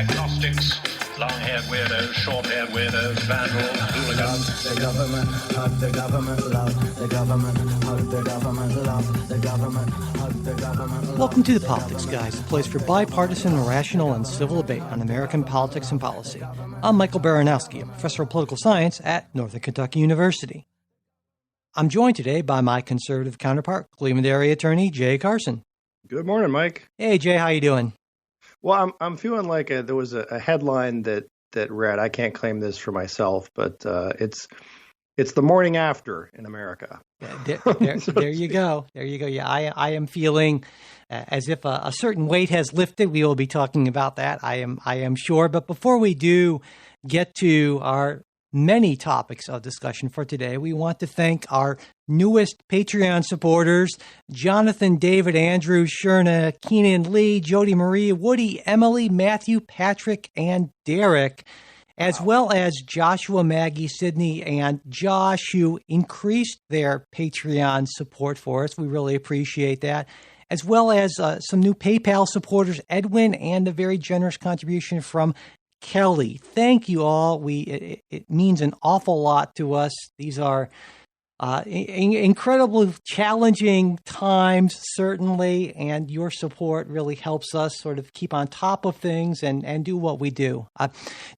agnostics, long-haired weirdos, short-haired weirdos, vandals, hooligans. The government, hug the government, love the government, hug the government, love the government, hug the government. Welcome to The Politics Guys, a place for bipartisan, rational, and civil debate on American politics and policy. I'm Michael Baranowski, a professor of political science at Northern Kentucky University. I'm joined today by my conservative counterpart, Cleveland area attorney Jay Carson. Good morning, Mike. Hey, Jay, how you doing? Well, I'm feeling like there was a headline that read, I can't claim this for myself, but it's the morning after in America. There you go. There you go. Yeah, I am feeling as if a certain weight has lifted. We will be talking about that, I am sure. But before we do get to our many topics of discussion for today, we want to thank our newest Patreon supporters, Jonathan, David, Andrew, Sherna, Keenan, Lee, Jody, Marie, Woody, Emily, Matthew, Patrick, and Derek, as well as Joshua, Maggie, Sydney, and Josh, who increased their Patreon support for us. We really appreciate that, as well as some new PayPal supporters, Edwin, and a very generous contribution from Kelly. Thank you all. It means an awful lot to us. These are incredibly challenging times, certainly, and your support really helps us sort of keep on top of things and do what we do.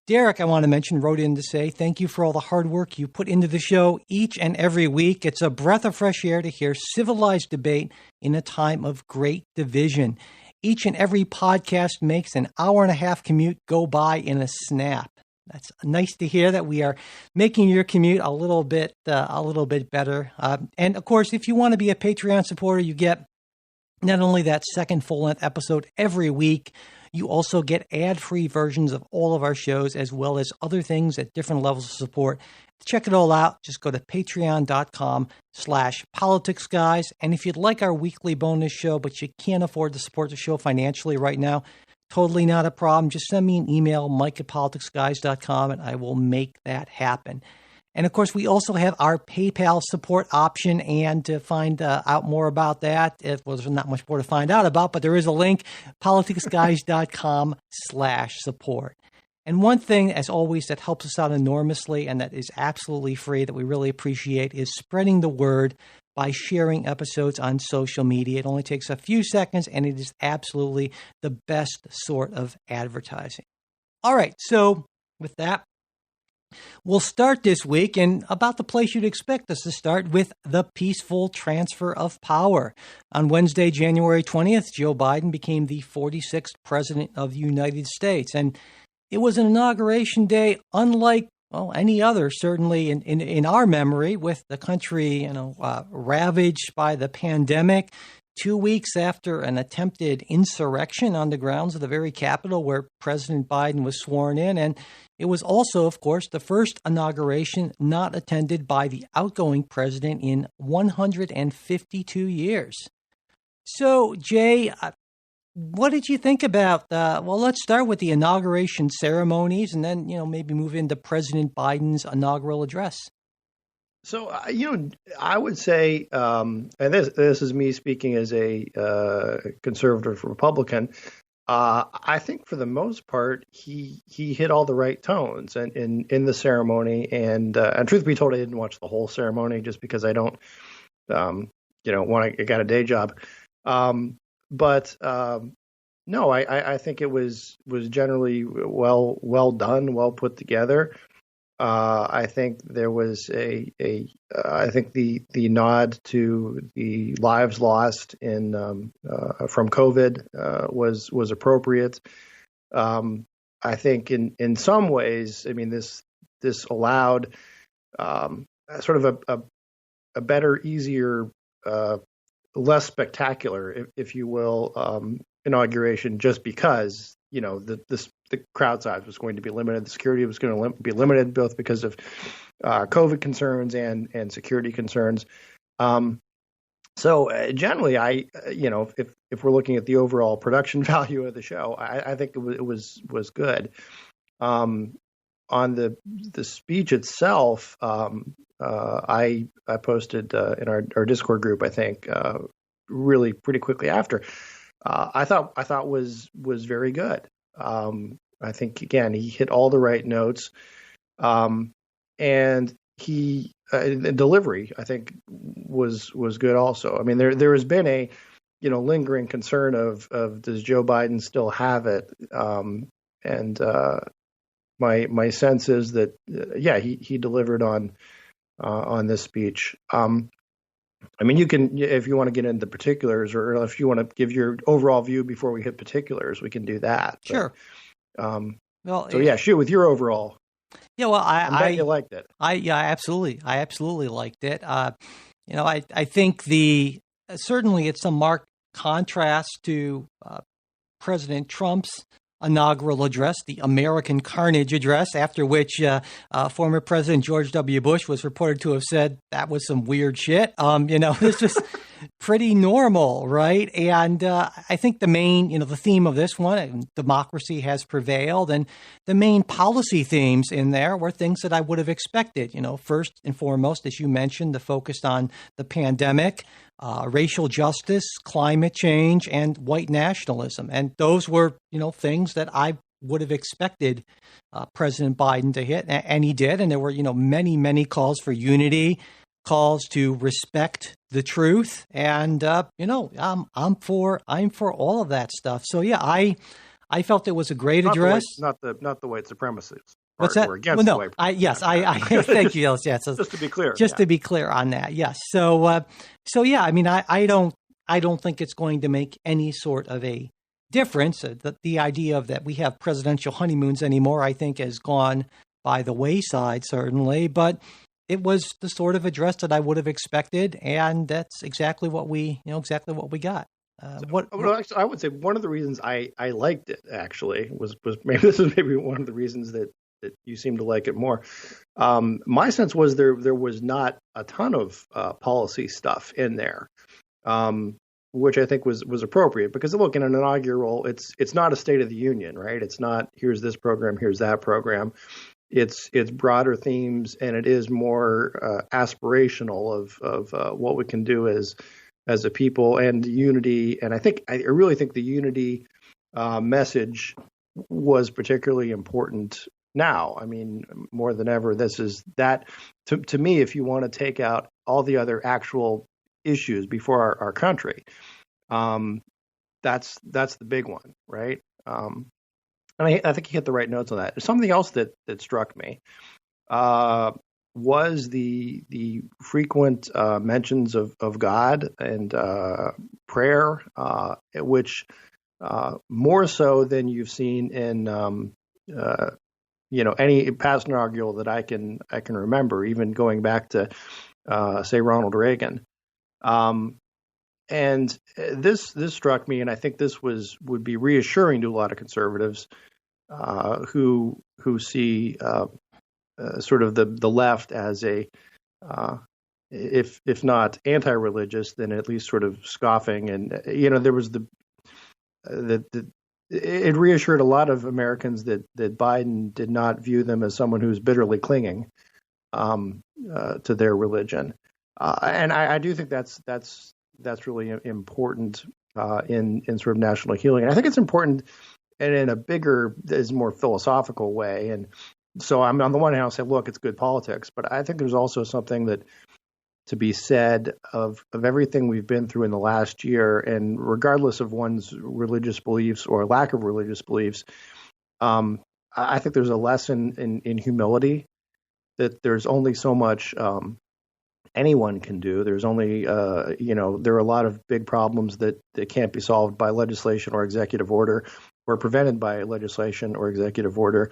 Derek, I want to mention, wrote in to say thank you for all the hard work you put into the show each and every week. It's a breath of fresh air to hear civilized debate in a time of great division. Each and every podcast makes an hour-and-a-half commute go by in a snap. That's nice to hear that we are making your commute a little bit better. And of course, if you want to be a Patreon supporter, you get not only that second full-length episode every week, you also get ad-free versions of all of our shows, as well as other things at different levels of support. Check it all out. Just go to patreon.com/politicsguys. And if you'd like our weekly bonus show, but you can't afford to support the show financially right now, totally not a problem. Just send me an email, mike@politicsguys.com, and I will make that happen. And of course, we also have our PayPal support option. And to find out more about that, there's not much more to find out about, but there is a link, politicsguys.com/support. And one thing, as always, that helps us out enormously and that is absolutely free that we really appreciate is spreading the word by sharing episodes on social media. It only takes a few seconds, and it is absolutely the best sort of advertising. All right, so with that, we'll start this week in about the place you'd expect us to start, with the peaceful transfer of power. On Wednesday, January 20th, Joe Biden became the 46th president of the United States. And it was an inauguration day unlike any other, certainly in our memory, with the country ravaged by the pandemic, 2 weeks after an attempted insurrection on the grounds of the very Capitol where President Biden was sworn in. And it was also, of course, the first inauguration not attended by the outgoing president in 152 years. So, Jay, what did you think about, let's start with the inauguration ceremonies and then, maybe move into President Biden's inaugural address. So, I would say, and this is me speaking as a conservative Republican, I think for the most part, he hit all the right tones in the ceremony. And truth be told, I didn't watch the whole ceremony just because I don't, I got a day job. No, I think it was generally well done, well put together. I think there was I think the nod to the lives lost from COVID was appropriate. I think in some ways, I mean, this allowed sort of a better, easier, less spectacular, if you will, inauguration, just because the crowd size was going to be limited, the security was going to be limited, both because of COVID concerns and security concerns. So generally, if we're looking at the overall production value of the show, I think it was good. On the speech itself, I posted in our Discord group, I think, really pretty quickly after. I thought was very good. I think again he hit all the right notes, and he the delivery I think was good also. I mean there has been a lingering concern of does Joe Biden still have it, and my sense is that he delivered on this speech. I mean, you can, if you want to get into particulars, or if you want to give your overall view before we hit particulars, we can do that. Sure. Well, so shoot with your overall. Yeah, well, I bet you liked it. I absolutely liked it. I think certainly it's a marked contrast to President Trump's inaugural address, the American Carnage address, after which former President George W. Bush was reported to have said that was some weird shit. This was pretty normal, right? And I think the main, the theme of this one, democracy has prevailed, and the main policy themes in there were things that I would have expected. First and foremost, as you mentioned, the focus on the pandemic, racial justice, climate change, and white nationalism. And those were, things that I would have expected President Biden to hit, and he did. And there were, many, many calls for unity, calls to respect the truth. And, I'm for all of that stuff. So, yeah, I felt it was a great address. Not the white supremacists. What's that? We're against the white I thank you. Yes. Just to be clear. To be clear on that. Yes. So yeah, I mean, I don't think it's going to make any sort of a difference. The idea of that we have presidential honeymoons anymore, I think, has gone by the wayside, certainly. But it was the sort of address that I would have expected, and that's exactly what we got. I would say one of the reasons I liked it actually was maybe this is maybe one of the reasons that you seem to like it more. My sense was there was not a ton of policy stuff in there, which I think was appropriate because look, in an inaugural, it's not a State of the Union, right? It's not here's this program, here's that program. It's broader themes, and it is more aspirational of what we can do as a people and unity. And I really think the unity message was particularly important now. I mean, more than ever, this is that to me, if you want to take out all the other actual issues before our country, that's the big one, right? And I think he hit the right notes on that. Something else that struck me was the frequent mentions of God and prayer, which more so than you've seen in any past inaugural that I can remember, even going back to say Ronald Reagan. And this struck me, and I think this would be reassuring to a lot of conservatives who see sort of the left as a if not anti-religious, then at least sort of scoffing. And there was it reassured a lot of Americans that Biden did not view them as someone who's bitterly clinging to their religion, and I do think that's really important in sort of national healing. And I think it's important and in a bigger, is more philosophical way. And so I'm on the one hand, I'll say, look, it's good politics, but I think there's also something that to be said of everything we've been through in the last year, and regardless of one's religious beliefs or lack of religious beliefs, I think there's a lesson in humility, that there's only so much anyone can do. There's only, there are a lot of big problems that can't be solved by legislation or executive order, or prevented by legislation or executive order.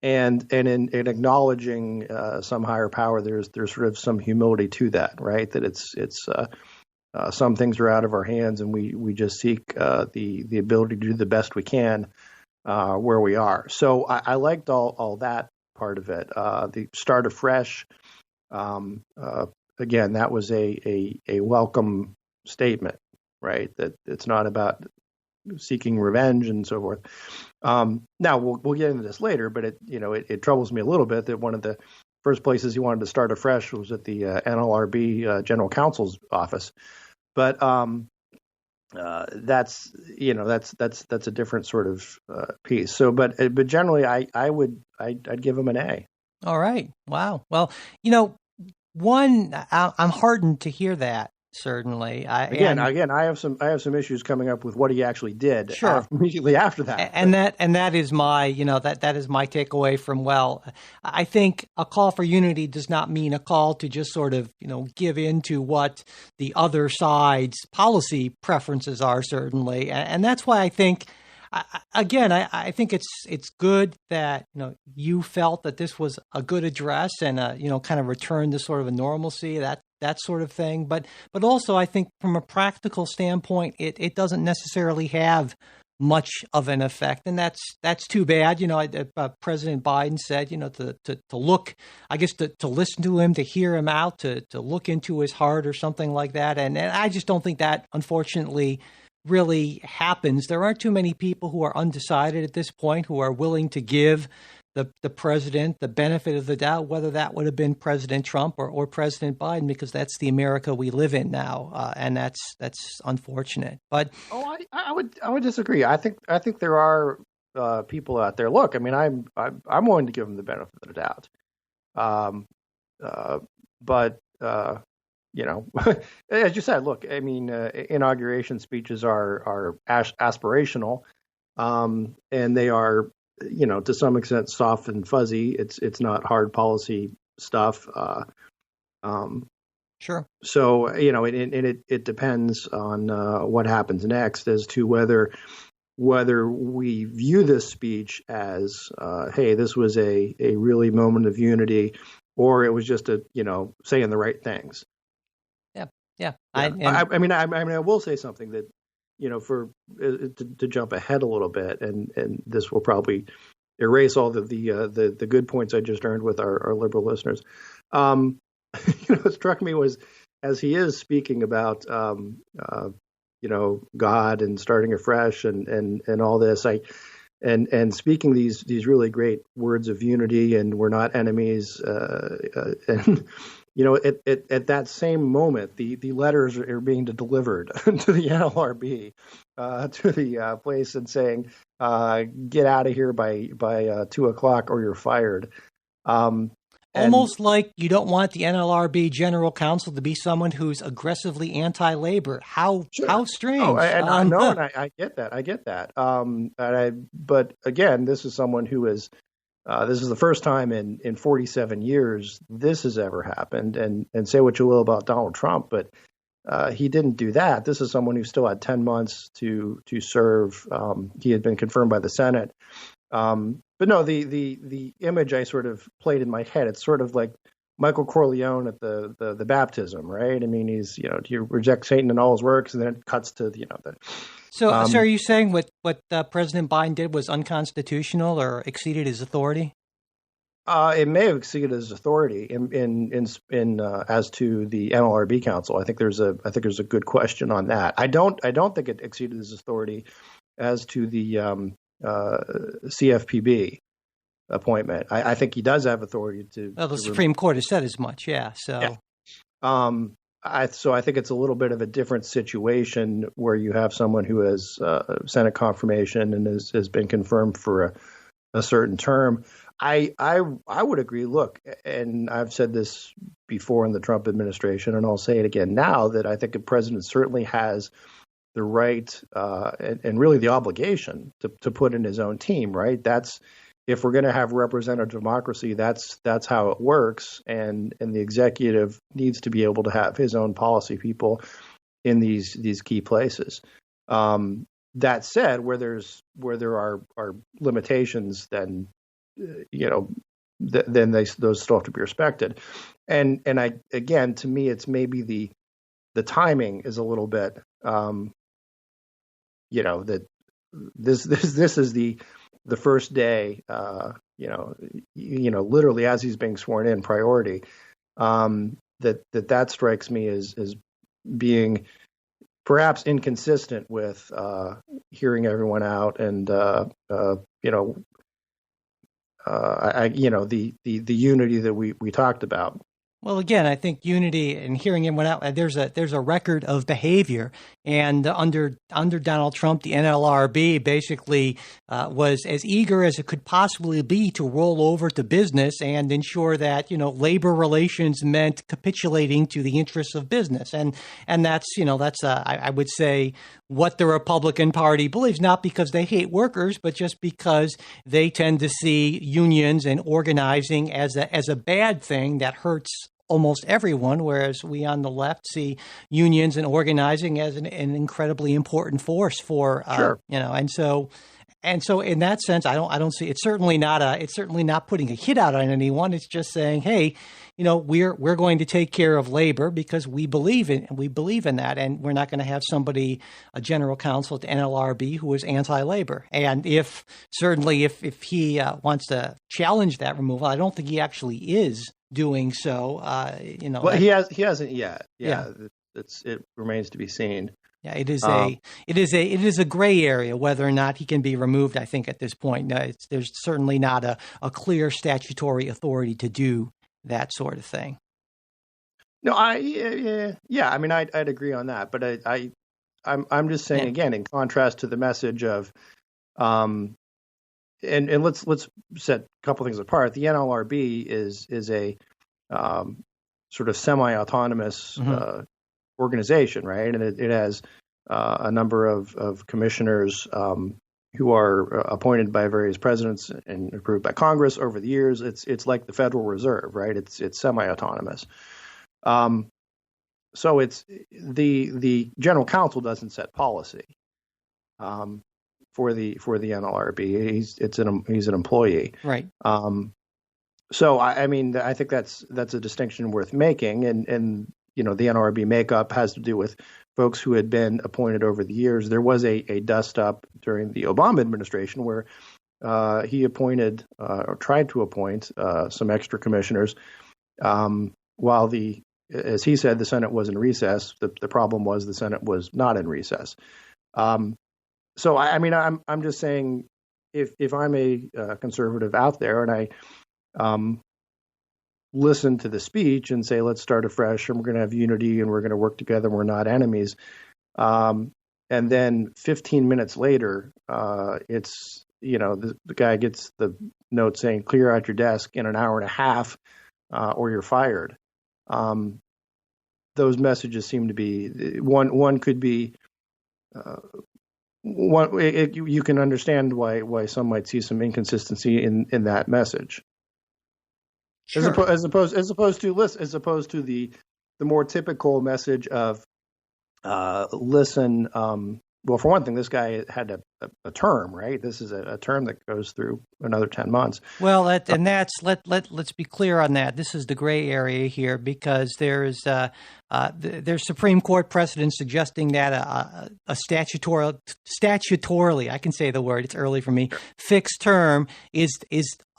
And in acknowledging some higher power, there's sort of some humility to that, right? That it's some things are out of our hands, and we just seek the ability to do the best we can where we are. So I liked all that part of it. The start afresh. Again, that was a welcome statement, right? That it's not about seeking revenge and so forth. Now we'll get into this later, but it troubles me a little bit that one of the first places he wanted to start afresh was at the NLRB General Counsel's office. But that's that's a different sort of piece. So, but generally, I'd give him an A. All right. Wow. Well, I'm heartened to hear that. Certainly. Again, I have some issues coming up with what he actually did. Sure. Immediately after that, and that is my that is my takeaway from. Well, I think a call for unity does not mean a call to just sort of give in to what the other side's policy preferences are. Certainly, and that's why I think. I think it's good that you felt that this was a good address and kind of returned to sort of a normalcy, that sort of thing. But also I think from a practical standpoint, it doesn't necessarily have much of an effect, and that's too bad. President Biden said to look, I guess to listen to him, to hear him out, to look into his heart or something like that, and I just don't think that unfortunately really happens. There aren't too many people who are undecided at this point who are willing to give the president the benefit of the doubt, whether that would have been President Trump or President Biden, because that's the America we live in now, and that's unfortunate. But I would disagree. I think there are people out there. Look, I mean, I'm willing to give them the benefit of the doubt, but as you said, look, I mean, inauguration speeches are aspirational, and they are, to some extent soft and fuzzy. It's not hard policy stuff. Sure. So, it depends on what happens next as to whether we view this speech as, hey, this was a really moment of unity, or it was just saying the right things. Yeah. I will say something that, to jump ahead a little bit, and this will probably erase all the good points I just earned with our liberal listeners. What struck me was, as he is speaking about, God and starting afresh and all this, and speaking these really great words of unity, and we're not enemies, and at that same moment, the letters are being delivered to the NLRB, to the place, and saying, "Get out of here by 2:00 or you're fired." Almost like you don't want the NLRB general counsel to be someone who's aggressively anti-labor. How strange. Oh, I get that. I get that. But again, this is someone who is. This is the first time in 47 years this has ever happened. And say what you will about Donald Trump, but he didn't do that. This is someone who still had 10 months to serve. He had been confirmed by the Senate. But no, the image I sort of played in my head, it's sort of like Michael Corleone at the baptism, right? I mean, he's, do you reject Satan and all his works? And then it cuts to, the. So are you saying what President Biden did was unconstitutional or exceeded his authority? It may have exceeded his authority in as to the NLRB council. I think there's a good question on that. I don't think it exceeded his authority as to the CFPB appointment. I think he does have authority to. Well, the Supreme Court has said as much. Yeah. So. Yeah. So I think it's a little bit of a different situation where you have someone who has Senate confirmation and has been confirmed for a certain term. I would agree. Look, and I've said this before in the Trump administration, and I'll say it again now, that I think a president certainly has the right and really the obligation to put in his own team. Right. That's, if we're going to have representative democracy, that's how it works, and the executive needs to be able to have his own policy people in these key places. That said, where there are limitations, then those still have to be respected. And to me, it's maybe the timing is a little bit that this is the first day, literally as he's being sworn in, priority, that strikes me as being perhaps inconsistent with hearing everyone out and the unity that we talked about. Well, again, I think unity and hearing him went out. There's a record of behavior, and under Donald Trump, the NLRB basically was as eager as it could possibly be to roll over to business and ensure that labor relations meant capitulating to the interests of business, and that's I would say what the Republican Party believes, not because they hate workers, but just because they tend to see unions and organizing as a bad thing that hurts almost everyone, whereas we on the left see unions and organizing as an incredibly important force for Sure. and so in that sense, I don't see it's certainly not putting a hit out on anyone. It's just saying, hey, we're going to take care of labor because we believe in that, and we're not going to have a general counsel at the NLRB who is anti-labor. And if he wants to challenge that removal, I don't think he actually is doing so. Well, he hasn't yet. Yeah. It remains to be seen. Yeah, it is a gray area whether or not he can be removed. I think at this point, there's certainly not a clear statutory authority to do that sort of thing. No, I'd agree on that, but I'm just saying again, in contrast to the message of, and let's set a couple things apart. The NLRB is a sort of semi-autonomous organization, right? And it has a number of commissioners who are appointed by various presidents and approved by Congress over the years. It's like the Federal Reserve, right? It's semi-autonomous. So it's the general counsel doesn't set policy for the NLRB. He's an employee, right? So I think that's a distinction worth making, and the NLRB makeup has to do with folks who had been appointed over the years. There was a dust up during the Obama administration where he appointed or tried to appoint some extra commissioners while as he said, the Senate was in recess. The problem was the Senate was not in recess. So I'm just saying, if I'm a conservative out there and I listen to the speech and say, let's start afresh and we're going to have unity and we're going to work together and we're not enemies. And then 15 minutes later, it's, the guy gets the note saying, clear out your desk in an hour and a half or you're fired. Those messages seem to be, one could be, you can understand why some might see some inconsistency in that message. Sure. As opposed to the more typical message of listen. Well, for one thing, this guy had a term, right? This is a term that goes through another 10 months. Well, let's be clear on that. This is the gray area here because there's Supreme Court precedent suggesting that a statutorily, I can say the word, it's early for me, fixed term is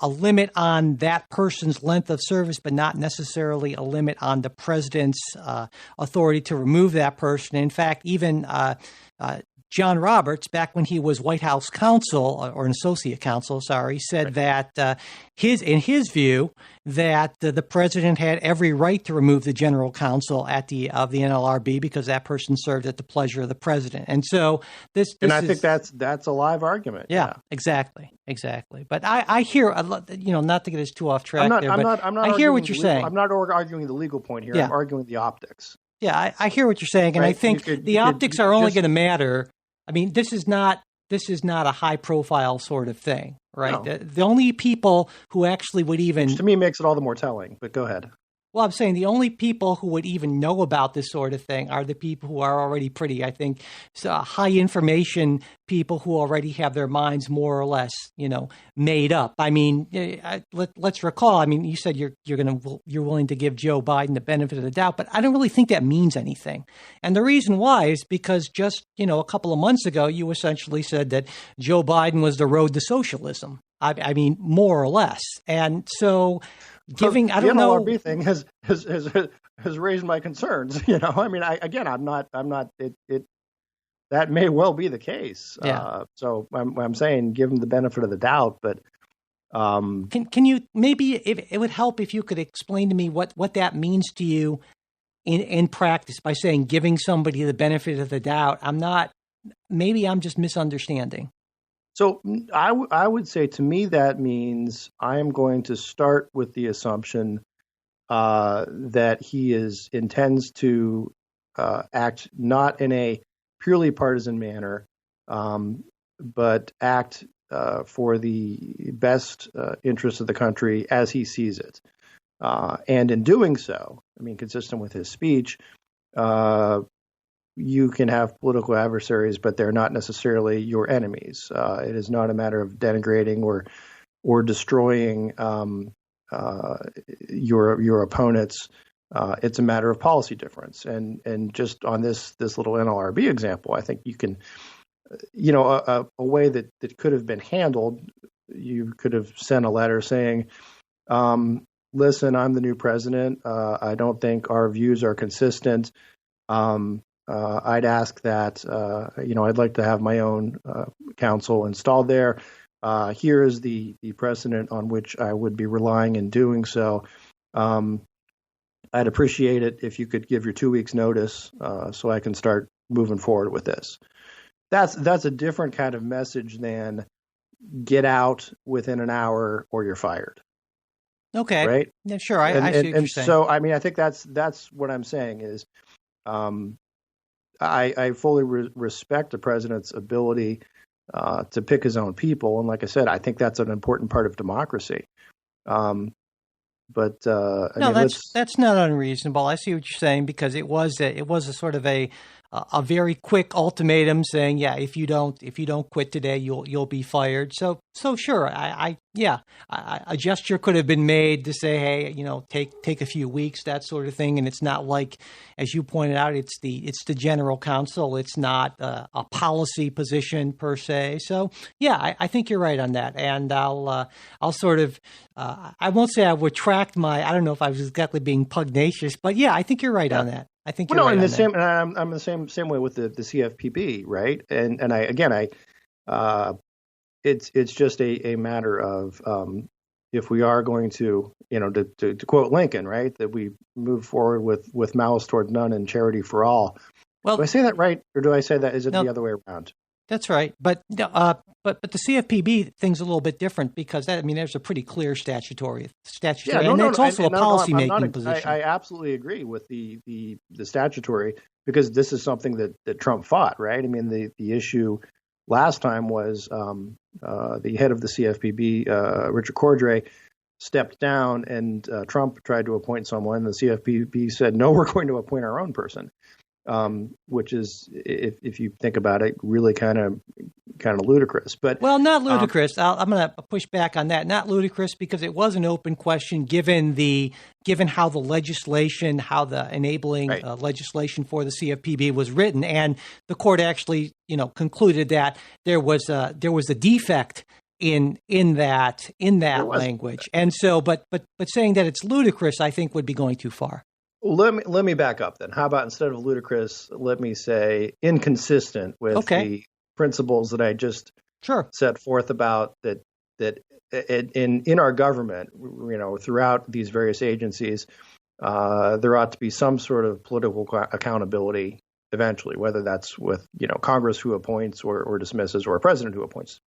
a limit on that person's length of service, but not necessarily a limit on the president's authority to remove that person. In fact, even John Roberts, back when he was White House counsel or an associate counsel, said that in his view that the president had every right to remove the general counsel of the NLRB because that person served at the pleasure of the president. And so I think that's a live argument. Yeah, exactly. But I hear, not to get us too off track I hear what you're saying. I'm not arguing the legal point here. Yeah. I'm arguing the optics. Yeah, I hear what you're saying, and right? I think the optics are only going to matter. I mean, this is not a high-profile sort of thing, right? No. The only people who actually would even... Which to me makes it all the more telling, but go ahead. Well, I'm saying the only people who would even know about this sort of thing are the people who are already pretty, I think, high information people who already have their minds more or less, made up. I mean, let's recall. I mean, you said you're willing to give Joe Biden the benefit of the doubt, but I don't really think that means anything. And the reason why is because just a couple of months ago, you essentially said that Joe Biden was the road to socialism. I mean, more or less, and so. The NLRB thing has raised my concerns. I mean, I'm not. That may well be the case. Yeah. So I'm saying, give him the benefit of the doubt, but Can you maybe, if it would help if you could explain to me what that means to you in practice by saying giving somebody the benefit of the doubt? Maybe I'm just misunderstanding. So I would say, to me, that means I am going to start with the assumption that he intends to act not in a purely partisan manner, but act for the best interests of the country as he sees it. And in doing so, I mean, consistent with his speech, you can have political adversaries, but they're not necessarily your enemies. It is not a matter of denigrating or destroying your opponents. It's a matter of policy difference. And just on this little NLRB example, I think you can, a way that could have been handled, you could have sent a letter saying, listen, I'm the new president. I don't think our views are consistent. I'd ask that, I'd like to have my own counsel installed there. Here is the precedent on which I would be relying in doing so. I'd appreciate it if you could give your 2 weeks notice so I can start moving forward with this. That's a different kind of message than get out within an hour or you're fired. Okay. Right? Yeah, sure. I see what you're saying. So, I mean, I think that's what I'm saying is, I fully respect the president's ability to pick his own people, and like I said, I think that's an important part of democracy. But that's not unreasonable. I see what you're saying, because it was a sort of a very quick ultimatum saying, yeah, if you don't quit today, you'll be fired. So sure, a gesture could have been made to say, hey, take a few weeks, that sort of thing. And it's not like, as you pointed out, it's the general counsel. It's not a policy position per se. So yeah, I think you're right on that. And I'll sort of, I won't say I retract I don't know if I was exactly being pugnacious, but yeah, I think you're right on that. I think you're right on that. And I'm the same way with the CFPB, right? And it's just a matter of if we are going to, to quote Lincoln, right, that we move forward with malice toward none and charity for all. Well, do I say that right, or do I say that? Is it the other way around? That's right, but the CFPB thing's a little bit different, because there's a pretty clear statutory, and it's also a policymaking position. I absolutely agree with the statutory, because this is something that Trump fought, right? I mean, the issue last time was the head of the CFPB, Richard Cordray, stepped down, and Trump tried to appoint someone. The CFPB said, no, we're going to appoint our own person. Which is, if you think about it, really kind of ludicrous. But not ludicrous. I'm going to push back on that. Not ludicrous, because it was an open question given how the legislation, how the enabling legislation for the CFPB was written, and the court actually, concluded that there was a defect in that language, and so, but saying that it's ludicrous, I think, would be going too far. Let me back up then. How about, instead of ludicrous, let me say inconsistent with the principles that I just set forth about that in our government, throughout these various agencies, there ought to be some sort of political accountability eventually, whether that's with Congress who appoints or dismisses, or a president who appoints.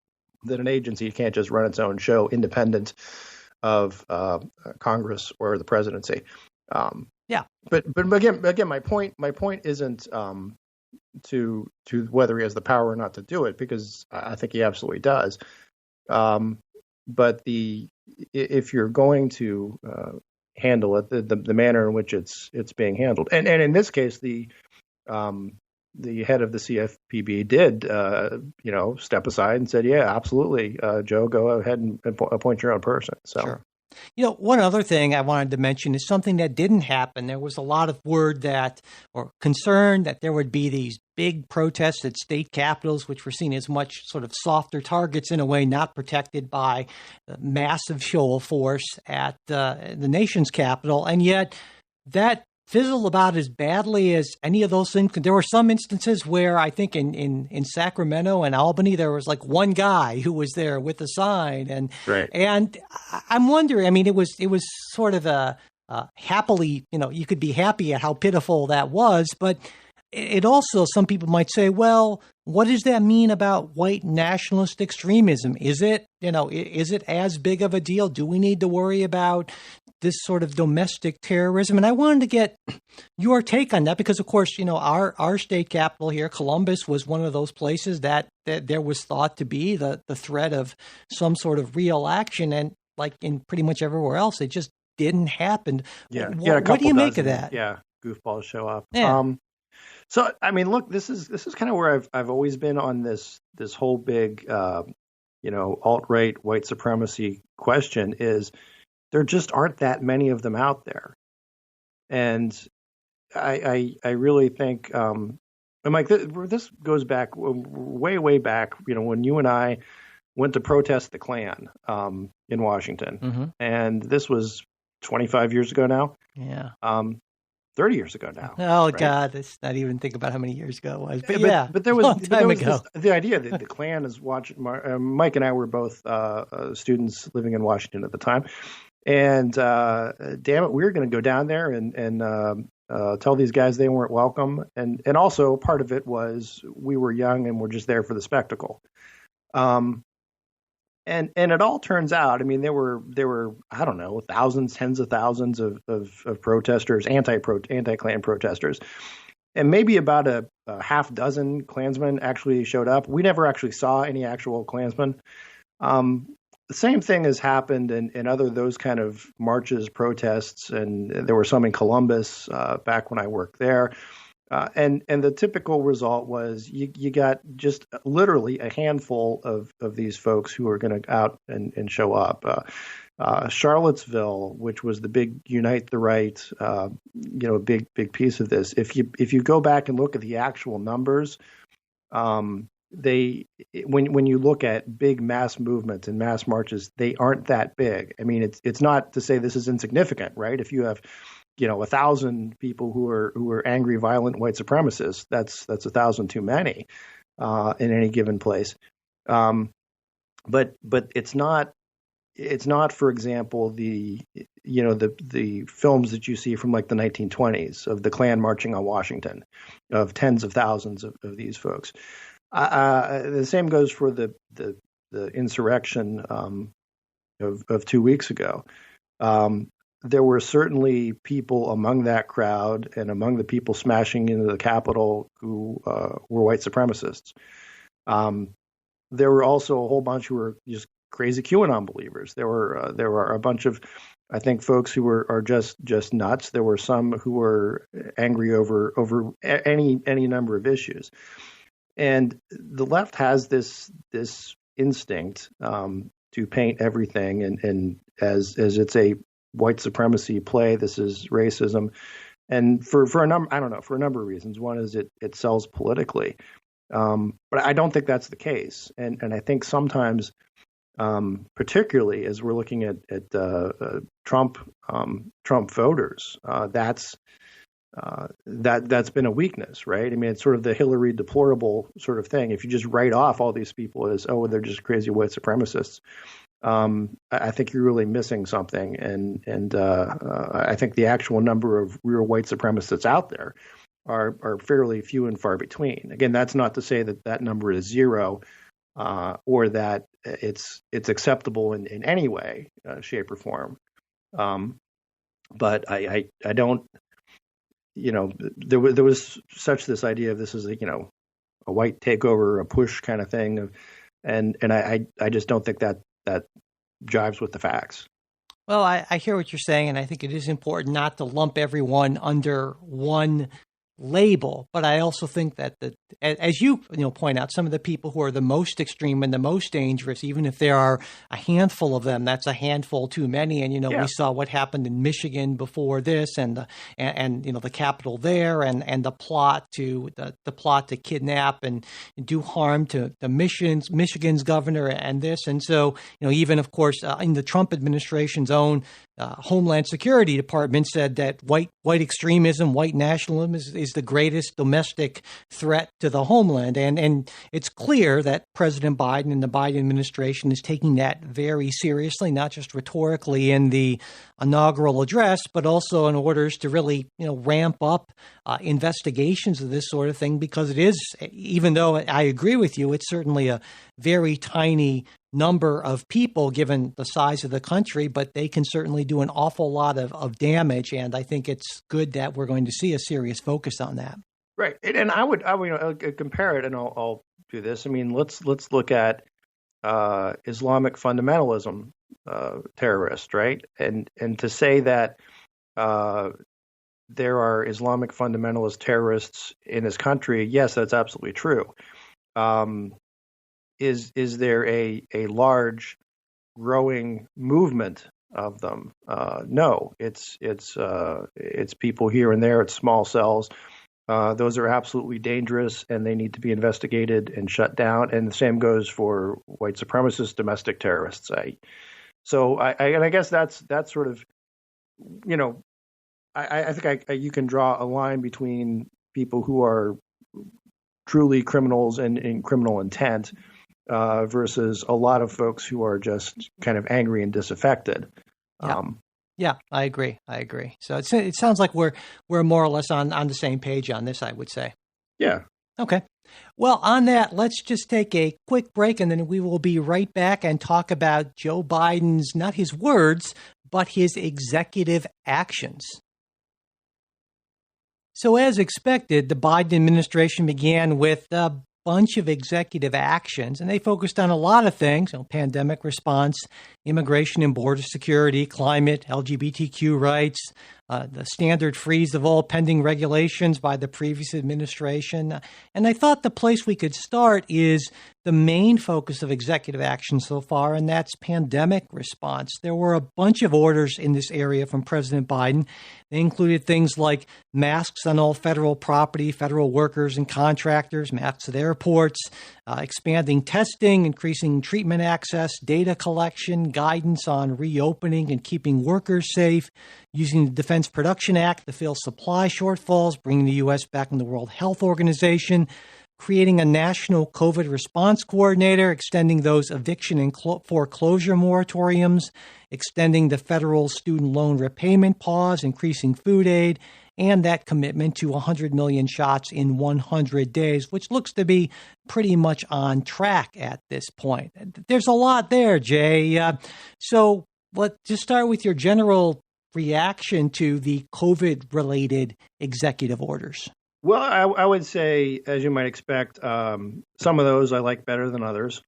That an agency can't just run its own show independent of Congress or the presidency. But again, my point isn't to whether he has the power or not to do it, because I think he absolutely does. But if you're going to handle it, the manner in which it's being handled, and in this case, the head of the CFPB did step aside and said, yeah, absolutely, Joe, go ahead and appoint your own person. So. Sure. One other thing I wanted to mention is something that didn't happen. There was a lot of concern that there would be these big protests at state capitals, which were seen as much sort of softer targets, in a way not protected by the massive show of force at the nation's capital. And yet that fizzle about as badly as any of those things? There were some instances where I think in Sacramento and Albany, there was like one guy who was there with a sign. And I'm wondering, I mean, it was sort of a happily, you could be happy at how pitiful that was, but it also, some people might say, well, what does that mean about white nationalist extremism? Is it as big of a deal? Do we need to worry about this sort of domestic terrorism? And I wanted to get your take on that because, of course, our state capital here, Columbus, was one of those places that there was thought to be the threat of some sort of real action. And like in pretty much everywhere else, it just didn't happen. Yeah. What do you make of that? Yeah. Goofballs show up. Yeah. So, I mean, look, this is kind of where I've always been on this whole big, alt-right white supremacy question is there just aren't that many of them out there. And I really think, and Mike, this goes back way back, when you and I went to protest the Klan in Washington. Mm-hmm. And this was 25 years ago now. Yeah. 30 years ago now. Oh, right? God, let's not even think about how many years ago it was. But, but there was, long time ago. The idea that the Klan is watching. Mike and I were both students living in Washington at the time. And damn it, we were going to go down there and tell these guys they weren't welcome. And also part of it was we were young and we're just there for the spectacle. And it all turns out, I mean, there were I don't know, thousands, tens of thousands of protesters, anti-Klan protesters, and maybe about a half dozen Klansmen actually showed up. We never actually saw any actual Klansmen. The same thing has happened in other those kind of marches, protests, and there were some in Columbus back when I worked there. And the typical result was you got just literally a handful of these folks who are going to out and show up. Charlottesville, which was the big Unite the Right, big piece of this. If you go back and look at the actual numbers, when you look at big mass movements and mass marches, they aren't that big. I mean, it's not to say this is insignificant, right? If you have 1,000 people who are angry, violent white supremacists, that's 1,000 too many in any given place. But it's not, for example, the films that you see from like the 1920s of the Klan marching on Washington, of tens of thousands of these folks. The same goes for the insurrection of 2 weeks ago. There were certainly people among that crowd and among the people smashing into the Capitol who were white supremacists. There were also a whole bunch who were just crazy QAnon believers. There were a bunch of, I think, folks who are just nuts. There were some who were angry over any number of issues. And the left has this instinct to paint everything and as it's a white supremacy play. This is racism, and for a number of reasons. One is it sells politically, but I don't think that's the case. And I think sometimes, particularly as we're looking at Trump voters, that's been a weakness, right? I mean, it's sort of the Hillary deplorable sort of thing. If you just write off all these people as, they're just crazy white supremacists, I think you're really missing something. And I think the actual number of real white supremacists out there are fairly few and far between. Again, that's not to say that number is zero, or that it's acceptable in any way, shape, or form. But I don't. There was such this idea of this is a white takeover, a push kind of thing, and I just don't think that jives with the facts. Well, I hear what you're saying, and I think it is important not to lump everyone under one label. But I also think that as you point out, some of the people who are the most extreme and the most dangerous, even if there are a handful of them, that's a handful too many. And we saw what happened in Michigan before this, and the Capitol there, and the plot to kidnap and do harm to Michigan's governor, and this, and so even of course in the Trump administration's own Homeland Security Department said that white extremism, white nationalism is the greatest domestic threat to the homeland. And it's clear that President Biden and the Biden administration is taking that very seriously, not just rhetorically in the inaugural address, but also in orders to really, ramp up investigations of this sort of thing, because it is, even though I agree with you, it's certainly a very tiny number of people given the size of the country, but they can certainly do an awful lot of damage. And I think it's good that we're going to see a serious focus on that. Right. And I would compare it, and I'll do this. I mean, let's look at Islamic fundamentalism terrorists, right? And to say that there are Islamic fundamentalist terrorists in this country, yes, that's absolutely true. Is there a large growing movement of them? No, it's people here and there. It's small cells. Those are absolutely dangerous, and they need to be investigated and shut down. And the same goes for white supremacist domestic terrorists. I guess that's sort of, I think you can draw a line between people who are truly criminals and in criminal intent versus a lot of folks who are just kind of angry and disaffected. Yeah, I agree. So it sounds like we're more or less on the same page on this, I would say. Yeah. Okay. Well, on that, let's just take a quick break, and then we will be right back and talk about Joe Biden's, not his words, but his executive actions. So as expected, the Biden administration began with a bunch of executive actions, and they focused on a lot of things: pandemic response, immigration and border security, climate, LGBTQ rights, the standard freeze of all pending regulations by the previous administration. And I thought the place we could start is the main focus of executive action so far, and that's pandemic response. There were a bunch of orders in this area from President Biden. They included things like masks on all federal property, federal workers and contractors, masks at airports, expanding testing, increasing treatment access, data collection, guidance on reopening and keeping workers safe, using the Defense Production Act to fill supply shortfalls, bringing the U.S. back in the World Health Organization, creating a national COVID response coordinator, extending those eviction and foreclosure moratoriums, extending the federal student loan repayment pause, increasing food aid, and that commitment to 100 million shots in 100 days, which looks to be pretty much on track at this point. There's a lot there, Jay. So let's just start with your general reaction to the COVID-related executive orders. Well, I would say, as you might expect, some of those I like better than others.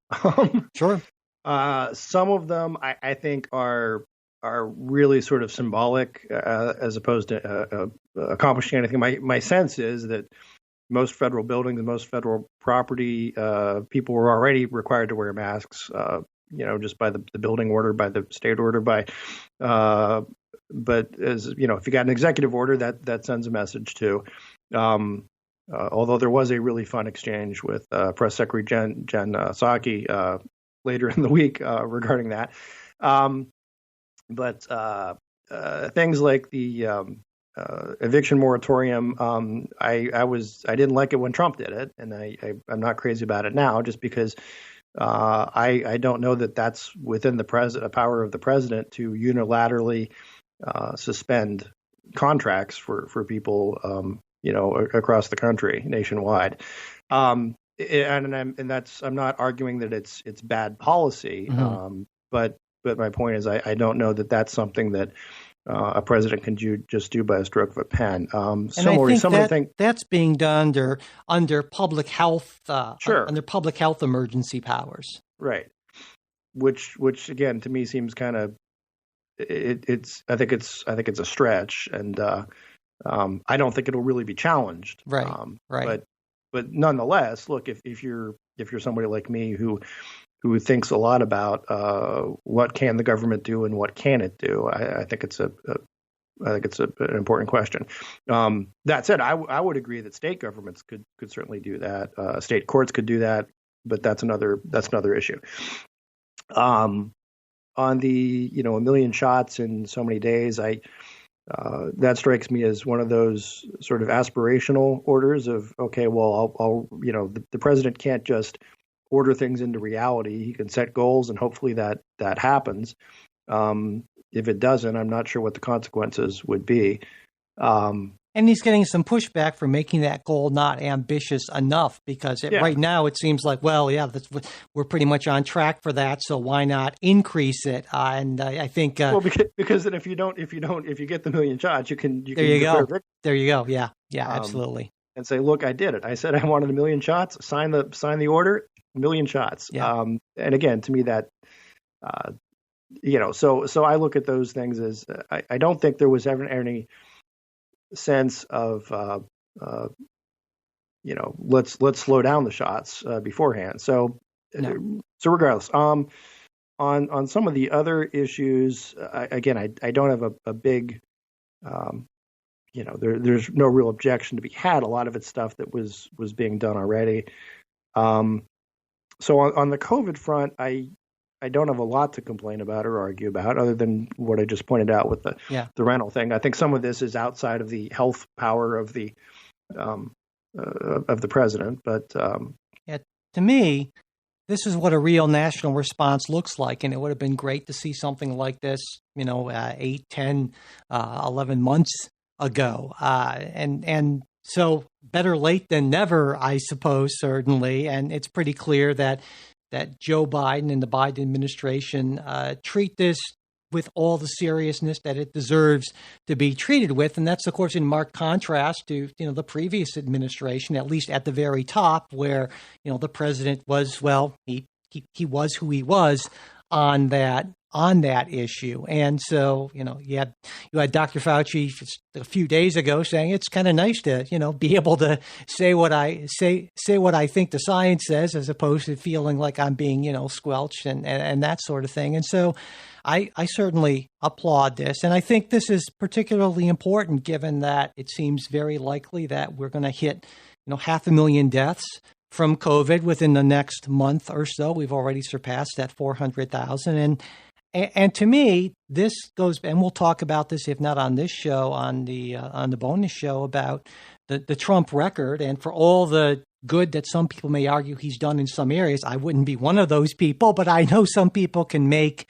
Sure. Some of them I think are really sort of symbolic as opposed to accomplishing anything. My sense is that most federal buildings and most federal property, people were already required to wear masks, just by the building order, by the state order, but as if you got an executive order, that sends a message too. Although there was a really fun exchange with Press Secretary Jen Psaki later in the week regarding that. But things like the eviction moratorium, I didn't like it when Trump did it, and I'm not crazy about it now, just because I don't know that that's within the power of the president to unilaterally suspend contracts for people, across the country, nationwide. And I'm not arguing that it's bad policy, but my point is I don't know that that's something that a president can just do by a stroke of a pen. That's being done under public health, sure, under public health emergency powers, right? Which again to me seems kind of I think it's a stretch, and I don't think it'll really be challenged, right? Right. But nonetheless, look, if you're somebody like me who thinks a lot about what can the government do and what can it do, I think it's an important question. That said, I would agree that state governments could certainly do that. State courts could do that, but that's another issue. on the, a million shots in so many days, that strikes me as one of those sort of aspirational orders of, okay, well, the president can't just order things into reality. He can set goals, and hopefully that happens. If it doesn't, I'm not sure what the consequences would be. And he's getting some pushback for making that goal not ambitious enough, because right now it seems like, well, yeah, we're pretty much on track for that. So why not increase it? And I think because then if you get the million shots, you can there you go. There you go. Yeah, absolutely. And say, look, I did it. I said I wanted a million shots. Sign the order. Million shots. Yeah. And again, to me that. So I look at those things as I don't think there was ever any sense of let's slow down the shots beforehand. So regardless, on some of the other issues, I don't have a big there's no real objection to be had. A lot of it's stuff that was being done already. So on the COVID front, I don't have a lot to complain about or argue about, other than what I just pointed out with the rental thing. I think some of this is outside of the health power of the president. But to me, this is what a real national response looks like, and it would have been great to see something like this, 8, 10, 11 months ago, and so better late than never, I suppose, certainly. And it's pretty clear that Joe Biden and the Biden administration treat this with all the seriousness that it deserves to be treated with. And that's, of course, in marked contrast to, the previous administration, at least at the very top, where, the president was, he was who he was on that issue. And so, you had Dr. Fauci just a few days ago saying it's kind of nice to, be able to say what I think the science says, as opposed to feeling like I'm being, squelched and that sort of thing. And so I certainly applaud this. And I think this is particularly important, given that it seems very likely that we're going to hit, 500,000 deaths from COVID within the next month or so. We've already surpassed that 400,000. And to me, this goes, and we'll talk about this, if not on this show, on the bonus show, about the Trump record. And for all the good that some people may argue he's done in some areas, I wouldn't be one of those people, but I know some people can make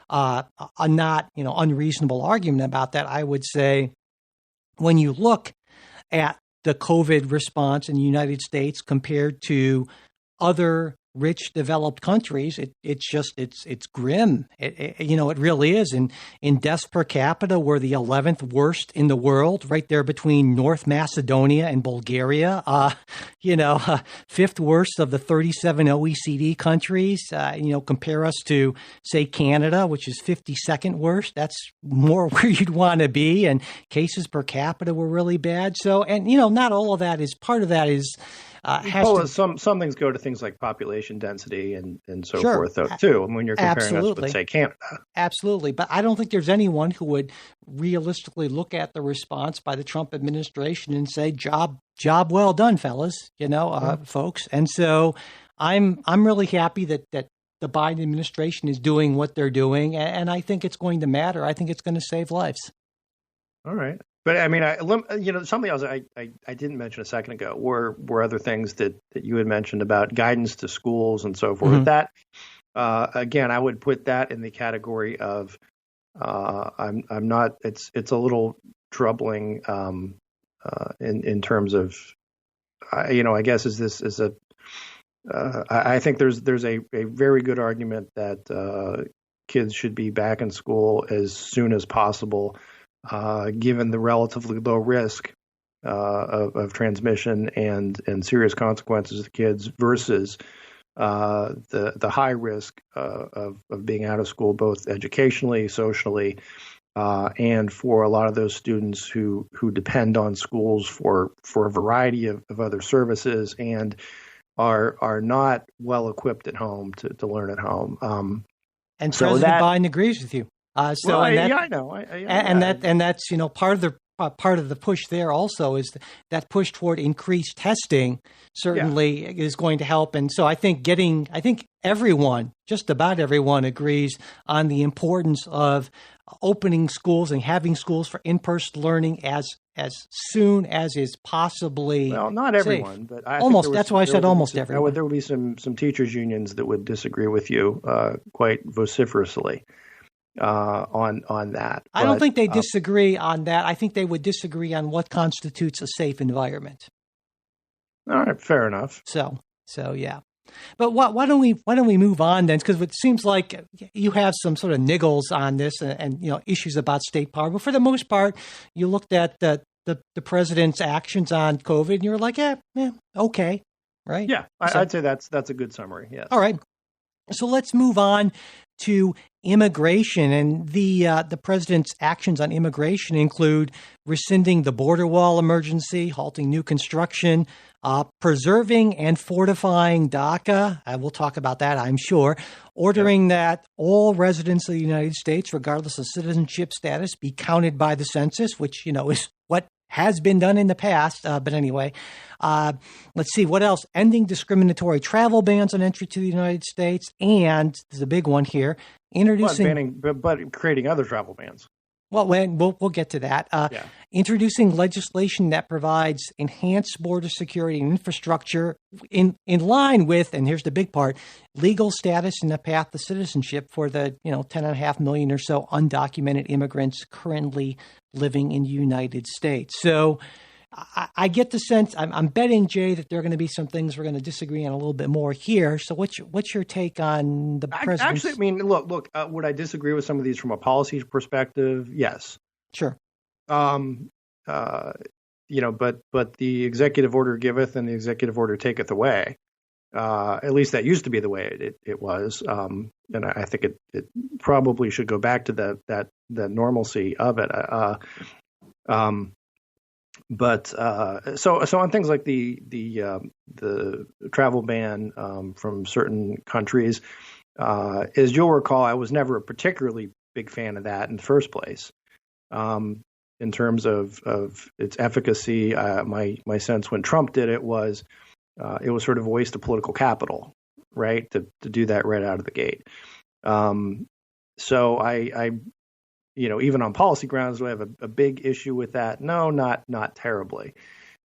a not, unreasonable argument about that. I would say when you look at the COVID response in the United States compared to other rich developed countries, it's grim. It really is. In deaths per capita, we're the 11th worst in the world, right there between North Macedonia and Bulgaria. 5th worst of the 37 OECD countries. Compare us to, say, Canada, which is 52nd worst. That's more where you'd want to be. And cases per capita were really bad. So, and not all of that is part of that is. Some things go to things like population density and so forth, though, too. And when you're comparing us with, say, Canada. Absolutely. But I don't think there's anyone who would realistically look at the response by the Trump administration and say, job well done, fellas, folks. And so I'm really happy that the Biden administration is doing what they're doing. And I think it's going to matter. I think it's going to save lives. All right. But I mean, something else I didn't mention a second ago were other things that you had mentioned about guidance to schools and so forth. Mm-hmm. That again, I would put that in the category of I'm not. It's a little troubling in terms of I guess I think there's a very good argument that kids should be back in school as soon as possible. Given the relatively low risk of transmission and serious consequences to kids versus the high risk of being out of school, both educationally, socially, and for a lot of those students who depend on schools for a variety of other services and are not well equipped at home to learn at home. And so President Biden agrees with you. I know. And that's part of the part of the push there also is that push toward increased testing certainly is going to help. And so I think everyone, just about everyone, agrees on the importance of opening schools and having schools for in-person learning as soon as is possibly not everyone, safe. but I almost. think That's why I said almost everyone. There would be some teachers unions that would disagree with you quite vociferously on that. I don't think they disagree on that. I think they would disagree on what constitutes a safe environment. All right, fair enough. So yeah. But why don't we move on then? Because it seems like you have some sort of niggles on this and issues about state power. But for the most part, you looked at the president's actions on COVID, and you're like, okay, right? Yeah, I'd say that's a good summary. Yes. All right. So let's move on to immigration, and the president's actions on immigration include rescinding the border wall emergency, halting new construction, preserving and fortifying DACA. We'll talk about that, I'm sure. Ordering that all residents of the United States, regardless of citizenship status, be counted by the census, which is what has been done in the past. But anyway, let's see what else. Ending discriminatory travel bans on entry to the United States, and there's a big one here. But creating other travel bans. Well, we'll get to that. Introducing legislation that provides enhanced border security and infrastructure in line with, and here's the big part, legal status and a path to citizenship for the 10.5 million or so undocumented immigrants currently living in the United States. So I get the sense, I'm betting, Jay, that there are going to be some things we're going to disagree on a little bit more here. So what's your take on the president's... Actually, I mean, look, would I disagree with some of these from a policy perspective? Yes. Sure. But the executive order giveth and the executive order taketh away. At least that used to be the way it was. And I think it probably should go back to the normalcy of it. But so on things like the travel ban from certain countries, as you'll recall, I was never a particularly big fan of that in the first place. In terms of its efficacy, my sense when Trump did it was sort of a waste of political capital, right? To do that right out of the gate. So I even on policy grounds, do I have a big issue with that? No, not terribly.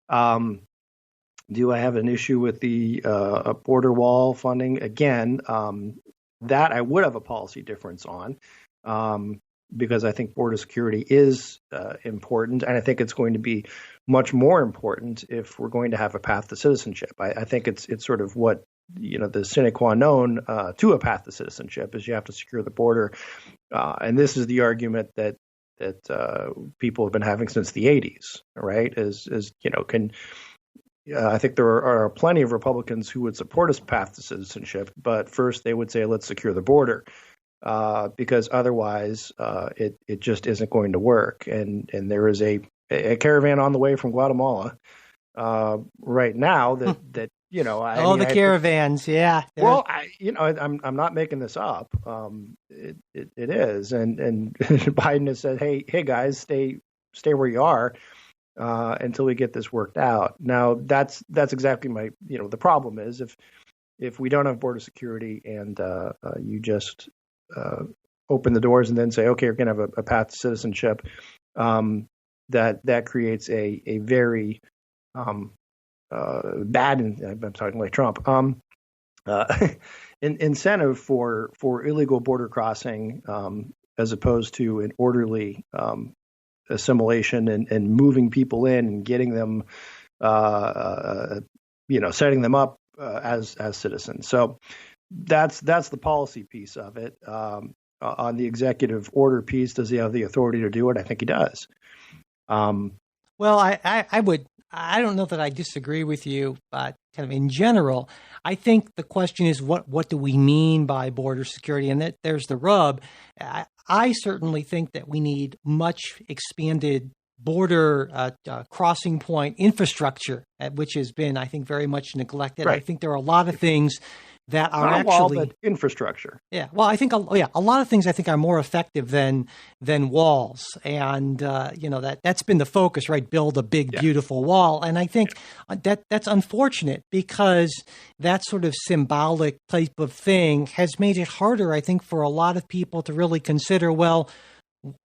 Do I have an issue with the border wall funding? Again, that I would have a policy difference on, because I think border security is important, and I think it's going to be much more important if we're going to have a path to citizenship. I think it's sort of what the sine qua non to a path to citizenship is you have to secure the border. And this is the argument that people have been having since the 80s, right? I think there are plenty of Republicans who would support a path to citizenship, but first they would say, let's secure the border, because otherwise it just isn't going to work. And there is a caravan on the way from Guatemala right now that the caravans, yeah. Well, I'm not making this up. It is, and Biden has said, hey guys, stay where you are until we get this worked out. Now that's exactly my the problem is if we don't have border security and you just open the doors and then say, okay, we're going to have a path to citizenship, that creates a very bad, I'm talking like Trump, incentive for illegal border crossing as opposed to an orderly assimilation and moving people in and getting them, setting them up as citizens. So that's the policy piece of it. On the executive order piece, does he have the authority to do it? I think he does. Well, I don't know that I disagree with you, but kind of in general, I think the question is what do we mean by border security? And there's the rub. I certainly think that we need much expanded border crossing point infrastructure, which has been, I think, very much neglected. Right. I think there are a lot of things that are Not a wall, actually but infrastructure. Yeah, well, I think a lot of things I think are more effective than walls, and that's been the focus, right? Build a big, beautiful wall, and I think that's unfortunate because that sort of symbolic type of thing has made it harder, I think, for a lot of people to really consider, well,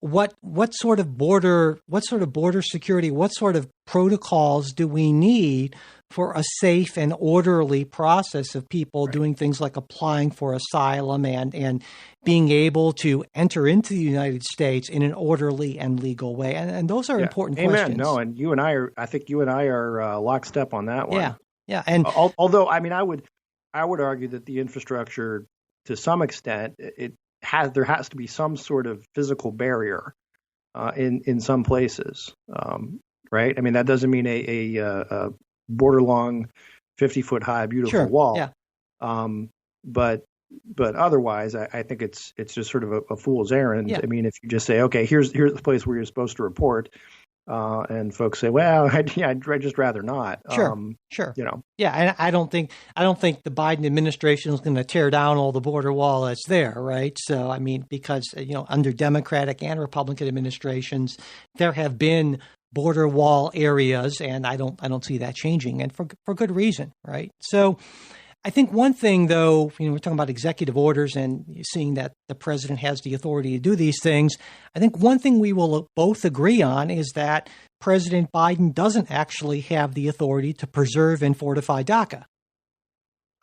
what sort of border security, what sort of protocols do we need for a safe and orderly process of people doing things like applying for asylum and being able to enter into the United States in an orderly and legal way. And those are important questions. No, and I think you and I are lockstep on that one. Yeah. And although, I mean, I would argue that the infrastructure, to some extent, there has to be some sort of physical barrier in some places, right? I mean, that doesn't mean a border long, 50-foot high, beautiful wall. Yeah. But otherwise, I think it's just sort of a fool's errand. Yeah. I mean, if you just say, okay, here's the place where you're supposed to report, and folks say, well, I'd just rather not. Sure. Yeah, and I don't think the Biden administration is going to tear down all the border wall that's there, right? So, I mean, because under Democratic and Republican administrations, there have been border wall areas, and I don't see that changing, and for good reason, right? So, I think one thing, though, we're talking about executive orders and seeing that the president has the authority to do these things. I think one thing we will both agree on is that President Biden doesn't actually have the authority to preserve and fortify DACA.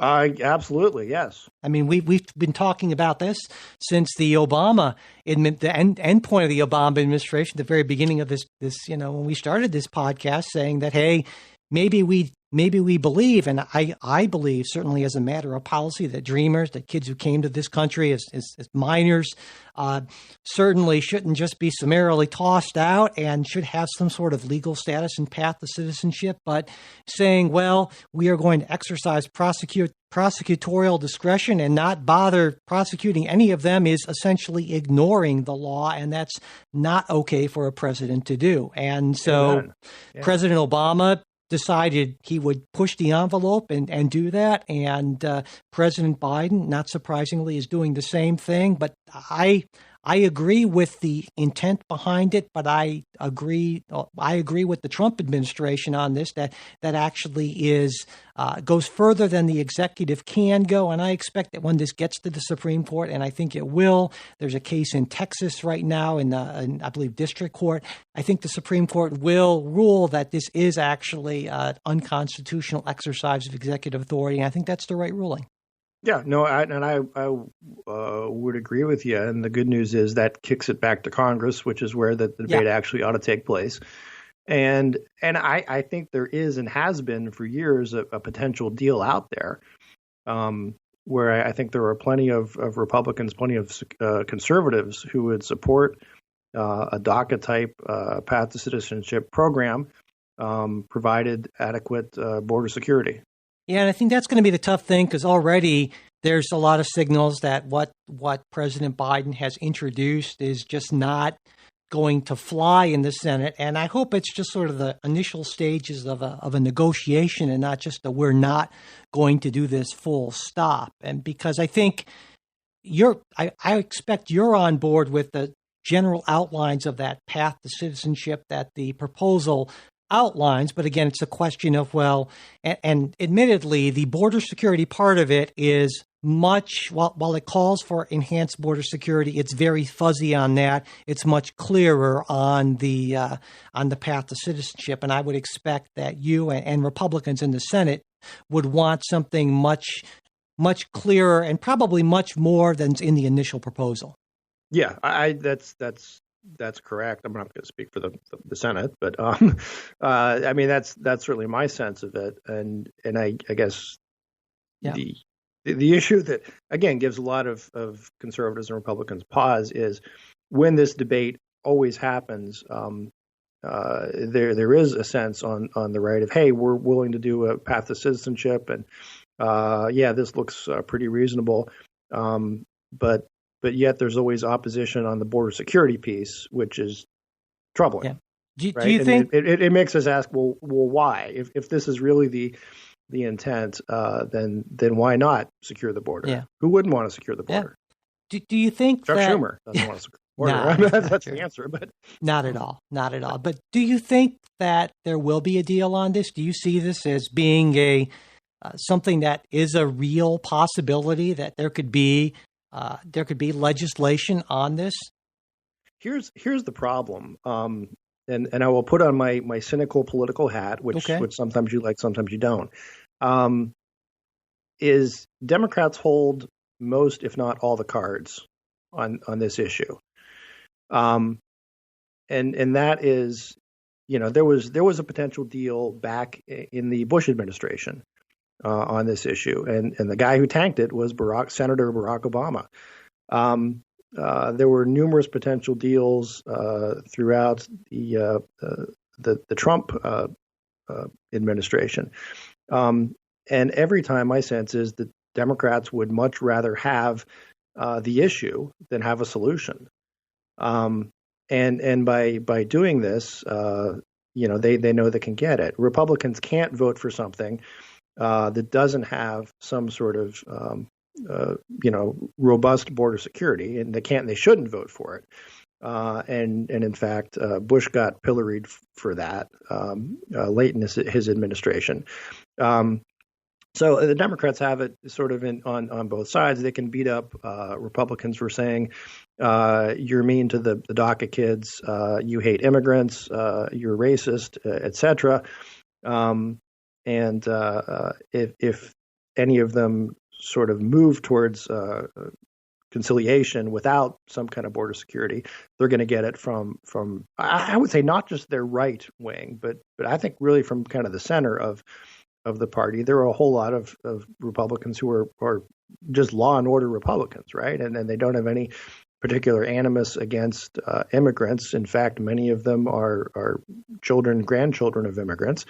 Absolutely, yes. I mean, we've been talking about this since the Obama the end point of the Obama administration, the very beginning of this when we started this podcast, saying that, hey, maybe we believe, and I believe certainly as a matter of policy, that dreamers, that kids who came to this country as minors, certainly shouldn't just be summarily tossed out and should have some sort of legal status and path to citizenship, but saying, well, we are going to exercise prosecutorial discretion and not bother prosecuting any of them is essentially ignoring the law, and that's not okay for a president to do. And so President Obama decided he would push the envelope and do that. And President Biden, not surprisingly, is doing the same thing. But I agree with the intent behind it, but I agree with the Trump administration on this, that actually goes further than the executive can go. And I expect that when this gets to the Supreme Court, and I think it will, there's a case in Texas right now in I believe, district court. I think the Supreme Court will rule that this is actually an unconstitutional exercise of executive authority. And I think that's the right ruling. Yeah, no, I would agree with you. And the good news is that kicks it back to Congress, which is where the debate actually ought to take place. And I think there is and has been for years a potential deal out there, where I think there are plenty of Republicans, plenty of conservatives who would support a DACA type path to citizenship program, provided adequate border security. Yeah, and I think that's going to be the tough thing, because already there's a lot of signals that what President Biden has introduced is just not going to fly in the Senate. And I hope it's just sort of the initial stages of a negotiation and not just we're not going to do this full stop. And because I think I expect you're on board with the general outlines of that path to citizenship that the proposal outlines, but again, it's a question of, well, and admittedly, the border security part of it is much, while it calls for enhanced border security, it's very fuzzy on that. It's much clearer on the path to citizenship, and I would expect that you and Republicans in the Senate would want something much clearer and probably much more than's in the initial proposal. Yeah, that's correct. I'm not going to speak for the Senate, but I mean that's certainly my sense of it, and I guess the issue that again gives a lot of conservatives and Republicans pause is when this debate always happens. There is a sense on the right of, hey, we're willing to do a path to citizenship, and this looks pretty reasonable, but yet there's always opposition on the border security piece, which is troubling. Yeah. Do right? you think it makes us ask, well, why? If this is really the intent, then why not secure the border? Yeah. Who wouldn't want to secure the Yeah. border? Do you think Chuck that Schumer doesn't want to secure the border. No, I mean, that's that's true. the answer. But Not at all. Not at all. But do you think that there will be a deal on this? Do you see this as being a something that is a real possibility, that there could be legislation on this? here's the problem. And I will put on my cynical political hat, which sometimes you like, sometimes you don't. Is Democrats hold most, if not all, the cards on this issue, and that is, there was a potential deal back in the Bush administration on this issue, and the guy who tanked it was Senator Barack Obama. There were numerous potential deals throughout the Trump administration, and every time my sense is that Democrats would much rather have the issue than have a solution. And by doing this, they know they can get it. Republicans can't vote for something that doesn't have some sort of robust border security, and they shouldn't vote for it. And in fact, Bush got pilloried for that late in his administration. So the Democrats have it sort of on both sides. They can beat up Republicans for saying you're mean to the DACA kids, you hate immigrants, you're racist, etc. And if any of them sort of move towards conciliation without some kind of border security, they're going to get it from I would say not just their right wing, but I think really from kind of the center of the party. There are a whole lot of Republicans who are just law and order Republicans, right? And they don't have any particular animus against immigrants. In fact, many of them are children, grandchildren of immigrants.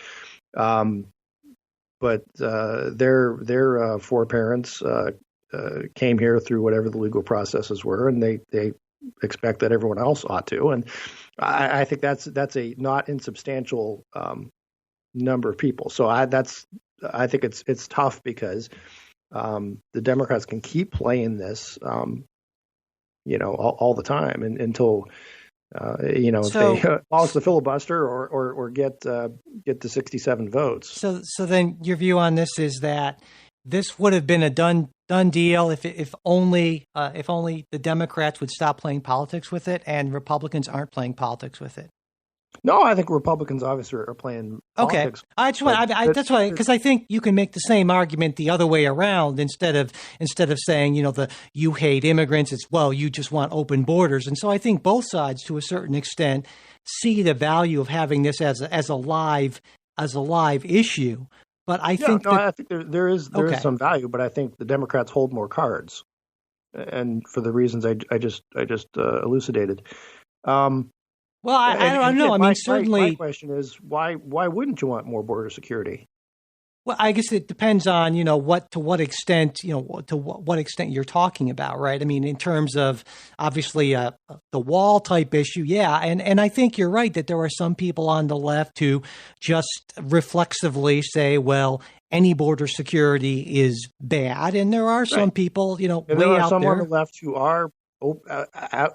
But their foreparents came here through whatever the legal processes were, and they expect that everyone else ought to. And I think that's a not insubstantial number of people. So I think it's tough because the Democrats can keep playing this, all the time until if they abolish the filibuster or get to 67 votes. So then your view on this is that this would have been a done deal if only the Democrats would stop playing politics with it, and Republicans aren't playing politics with it. No, I think Republicans obviously are playing politics. Okay, that's why, because I think you can make the same argument the other way around instead of saying you hate immigrants. It's you just want open borders, and so I think both sides to a certain extent see the value of having this as a live issue. But I think I think there is some value, but I think the Democrats hold more cards, and for the reasons I just elucidated. Well, I don't know. I mean, certainly. My question is, why wouldn't you want more border security? Well, I guess it depends on to what extent you're talking about, right? I mean, in terms of obviously the wall type issue, yeah, and I think you're right that there are some people on the left who just reflexively say, well, any border security is bad, and there are some people, and there are some on the left who are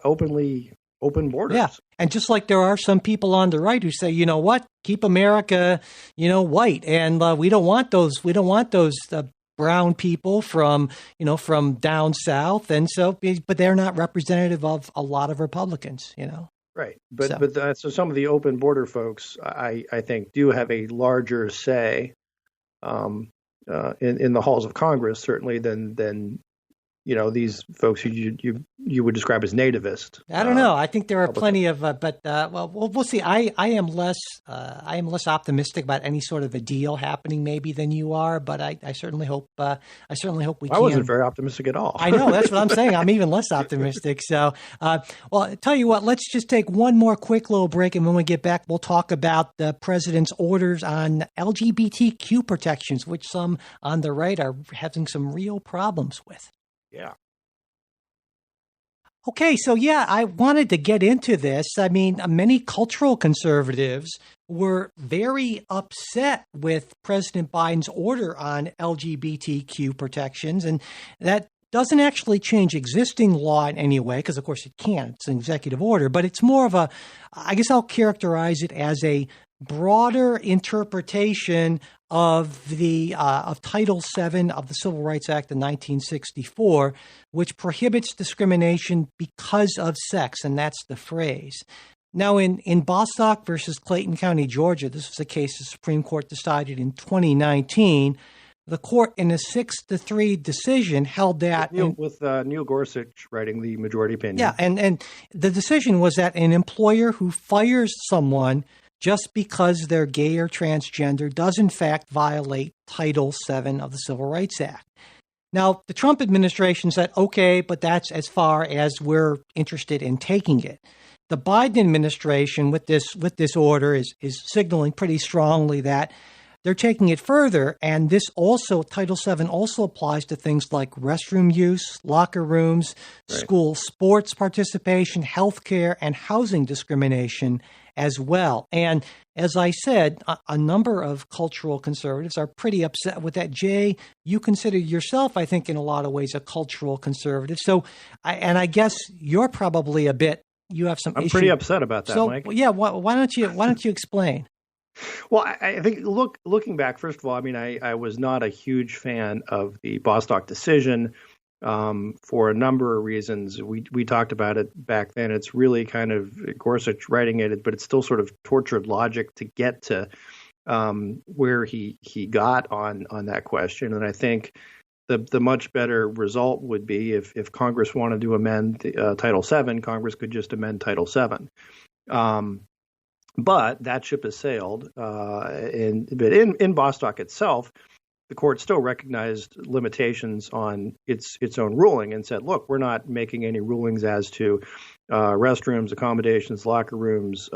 openly open borders. Yeah. And just like there are some people on the right who say, you know what, keep America, white. And we don't want those brown people from down south. And so, but they're not representative of a lot of Republicans, Right. But so some of the open border folks, I think, do have a larger say in the halls of Congress, certainly than these folks who you would describe as nativist. I don't know. I think there are plenty of, but we'll see. I am less optimistic about any sort of a deal happening maybe than you are, but I certainly hope we can. I wasn't very optimistic at all. I know, that's what I'm saying. I'm even less optimistic. So, well, tell you what, let's just take one more quick little break, and when we get back, we'll talk about the president's orders on LGBTQ protections, which some on the right are having some real problems with. Yeah. Okay, so yeah, I wanted to get into this. I mean, many cultural conservatives were very upset with President Biden's order on LGBTQ protections, and that doesn't actually change existing law in any way, because of course it can't. It's an executive order, but it's more of a, I guess I'll characterize it as a broader interpretation of the of Title VII of the Civil Rights Act of 1964, which prohibits discrimination because of sex, and that's the phrase. Now, in Bostock versus Clayton County, Georgia, this was a case the Supreme Court decided in 2019. The court, in a 6-3 decision, held that with Neil Gorsuch writing the majority opinion. Yeah, and the decision was that an employer who fires someone just because they're gay or transgender does in fact violate Title VII of the Civil Rights Act. Now, the Trump administration said, okay, but that's as far as we're interested in taking it. The Biden administration with this order is signaling pretty strongly that they're taking it further, and this also, Title VII also applies to things like restroom use, locker rooms, school sports participation, healthcare, and housing discrimination as well. And as I said, a number of cultural conservatives are pretty upset with that. Jay, you consider yourself, I think, in a lot of ways, a cultural conservative. So, I guess you're probably you have some. I'm pretty upset about that, Mike. Yeah, why don't you explain? Well, I think looking back, first of all, I mean, I was not a huge fan of the Bostock decision for a number of reasons. We talked about it back then. It's really kind of Gorsuch writing it, but it's still sort of tortured logic to get to where he got on that question. And I think the much better result would be if Congress wanted to amend Title VII, Congress could just amend Title VII. But that ship has sailed. But in Bostock itself, the court still recognized limitations on its own ruling and said, look, we're not making any rulings as to restrooms, accommodations, locker rooms,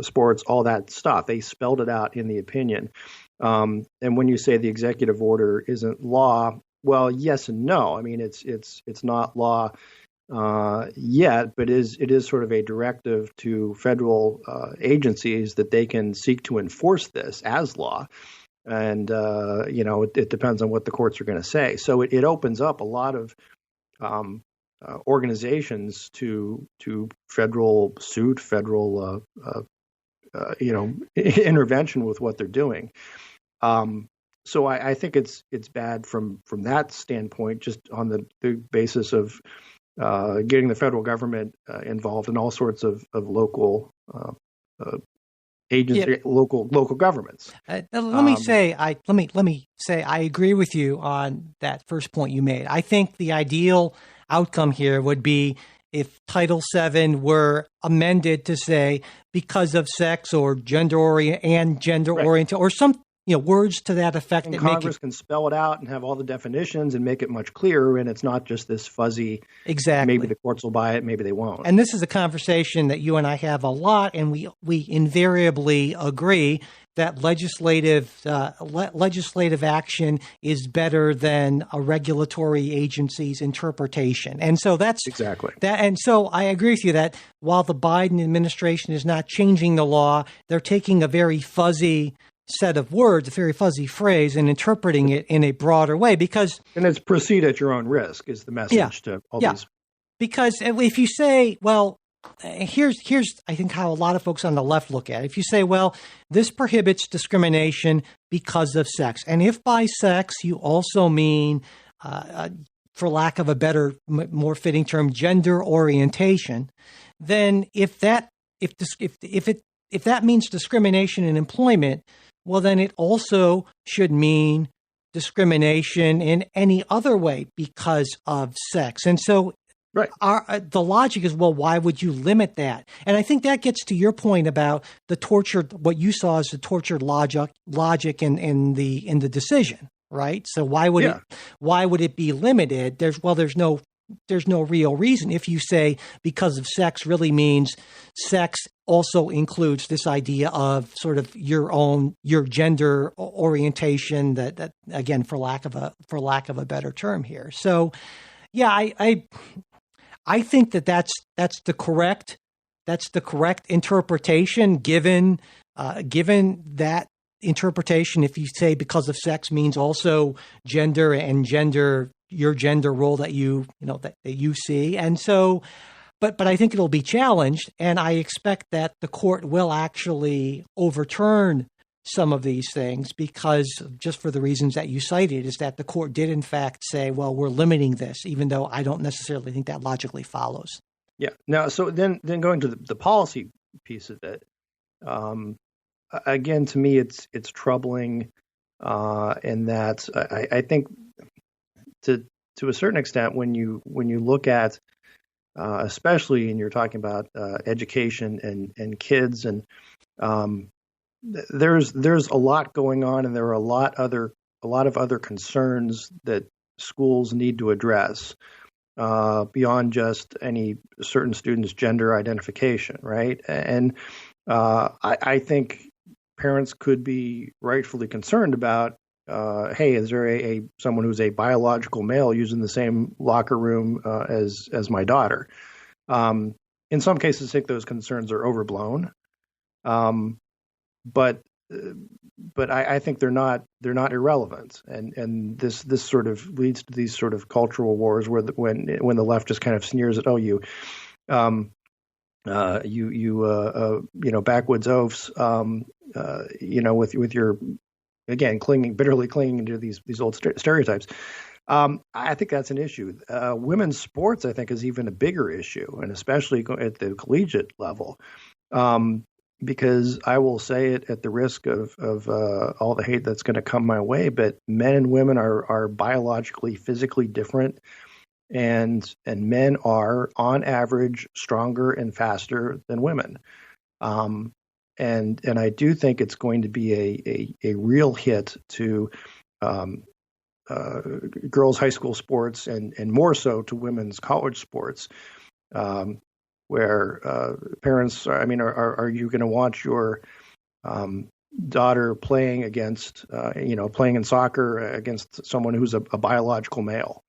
sports, all that stuff. They spelled it out in the opinion. And when you say the executive order isn't law, well, yes and no. I mean, it's not law yet, but it is sort of a directive to federal agencies that they can seek to enforce this as law. And, it depends on what the courts are going to say. So it opens up a lot of organizations to federal suit, federal, intervention with what they're doing. So I think it's bad from that standpoint, just on the basis of getting the federal government involved in all sorts of local agency, local governments. Let me say I agree with you on that first point you made. I think the ideal outcome here would be if Title VII were amended to say because of sex or gender oriented or some words to that effect. And Congress can spell it out and have all the definitions and make it much clearer, and it's not just this fuzzy. Exactly. Maybe the courts will buy it, maybe they won't. And this is a conversation that you and I have a lot, and we invariably agree that legislative action is better than a regulatory agency's interpretation. And so that's exactly that. And so I agree with you that while the Biden administration is not changing the law, they're taking a very fuzzy set of words, a very fuzzy phrase, and interpreting it in a broader way. And it's proceed at your own risk is the message to all these. Because if you say, well, here's I think how a lot of folks on the left look at it. If you say, well, this prohibits discrimination because of sex, and if by sex you also mean, for lack of a better, more fitting term, gender orientation, then if that means discrimination in employment, well, then it also should mean discrimination in any other way because of sex. And so the logic is, well, why would you limit that? And I think that gets to your point about the tortured, what you saw as the tortured logic in the decision, right? So why would it be limited? There's no real reason. If you say because of sex really means sex also includes this idea of sort of your gender orientation that again, for lack of a better term here. So yeah, I think that's the correct interpretation given that interpretation. If you say because of sex means also gender and your gender role that that you see, and so. But I think it'll be challenged, and I expect that the court will actually overturn some of these things because just for the reasons that you cited, is that the court did in fact say, well, we're limiting this, even though I don't necessarily think that logically follows. Yeah. Now, so then going to the policy piece of it, again, to me, it's troubling in that I think to a certain extent when you look at especially, and you're talking about education and kids, and there's a lot going on, and there are a lot of other concerns that schools need to address beyond just any certain student's gender identification, right? And I think parents could be rightfully concerned about. Hey, is there someone who's a biological male using the same locker room as my daughter? In some cases, I think those concerns are overblown, but I think they're not irrelevant, and this sort of leads to these sort of cultural wars where when the left just kind of sneers at you backwoods oafs, with your again bitterly clinging to these old stereotypes. I think that's an issue. Women's sports, I think, is even a bigger issue, and especially at the collegiate level, because I will say it at the risk of all the hate that's going to come my way, but men and women are biologically, physically different, and men are, on average, stronger and faster than women. And I do think it's going to be a real hit to girls' high school sports and more so to women's college sports, where parents, are you going to watch your daughter playing against, playing in soccer against someone who's a biological male?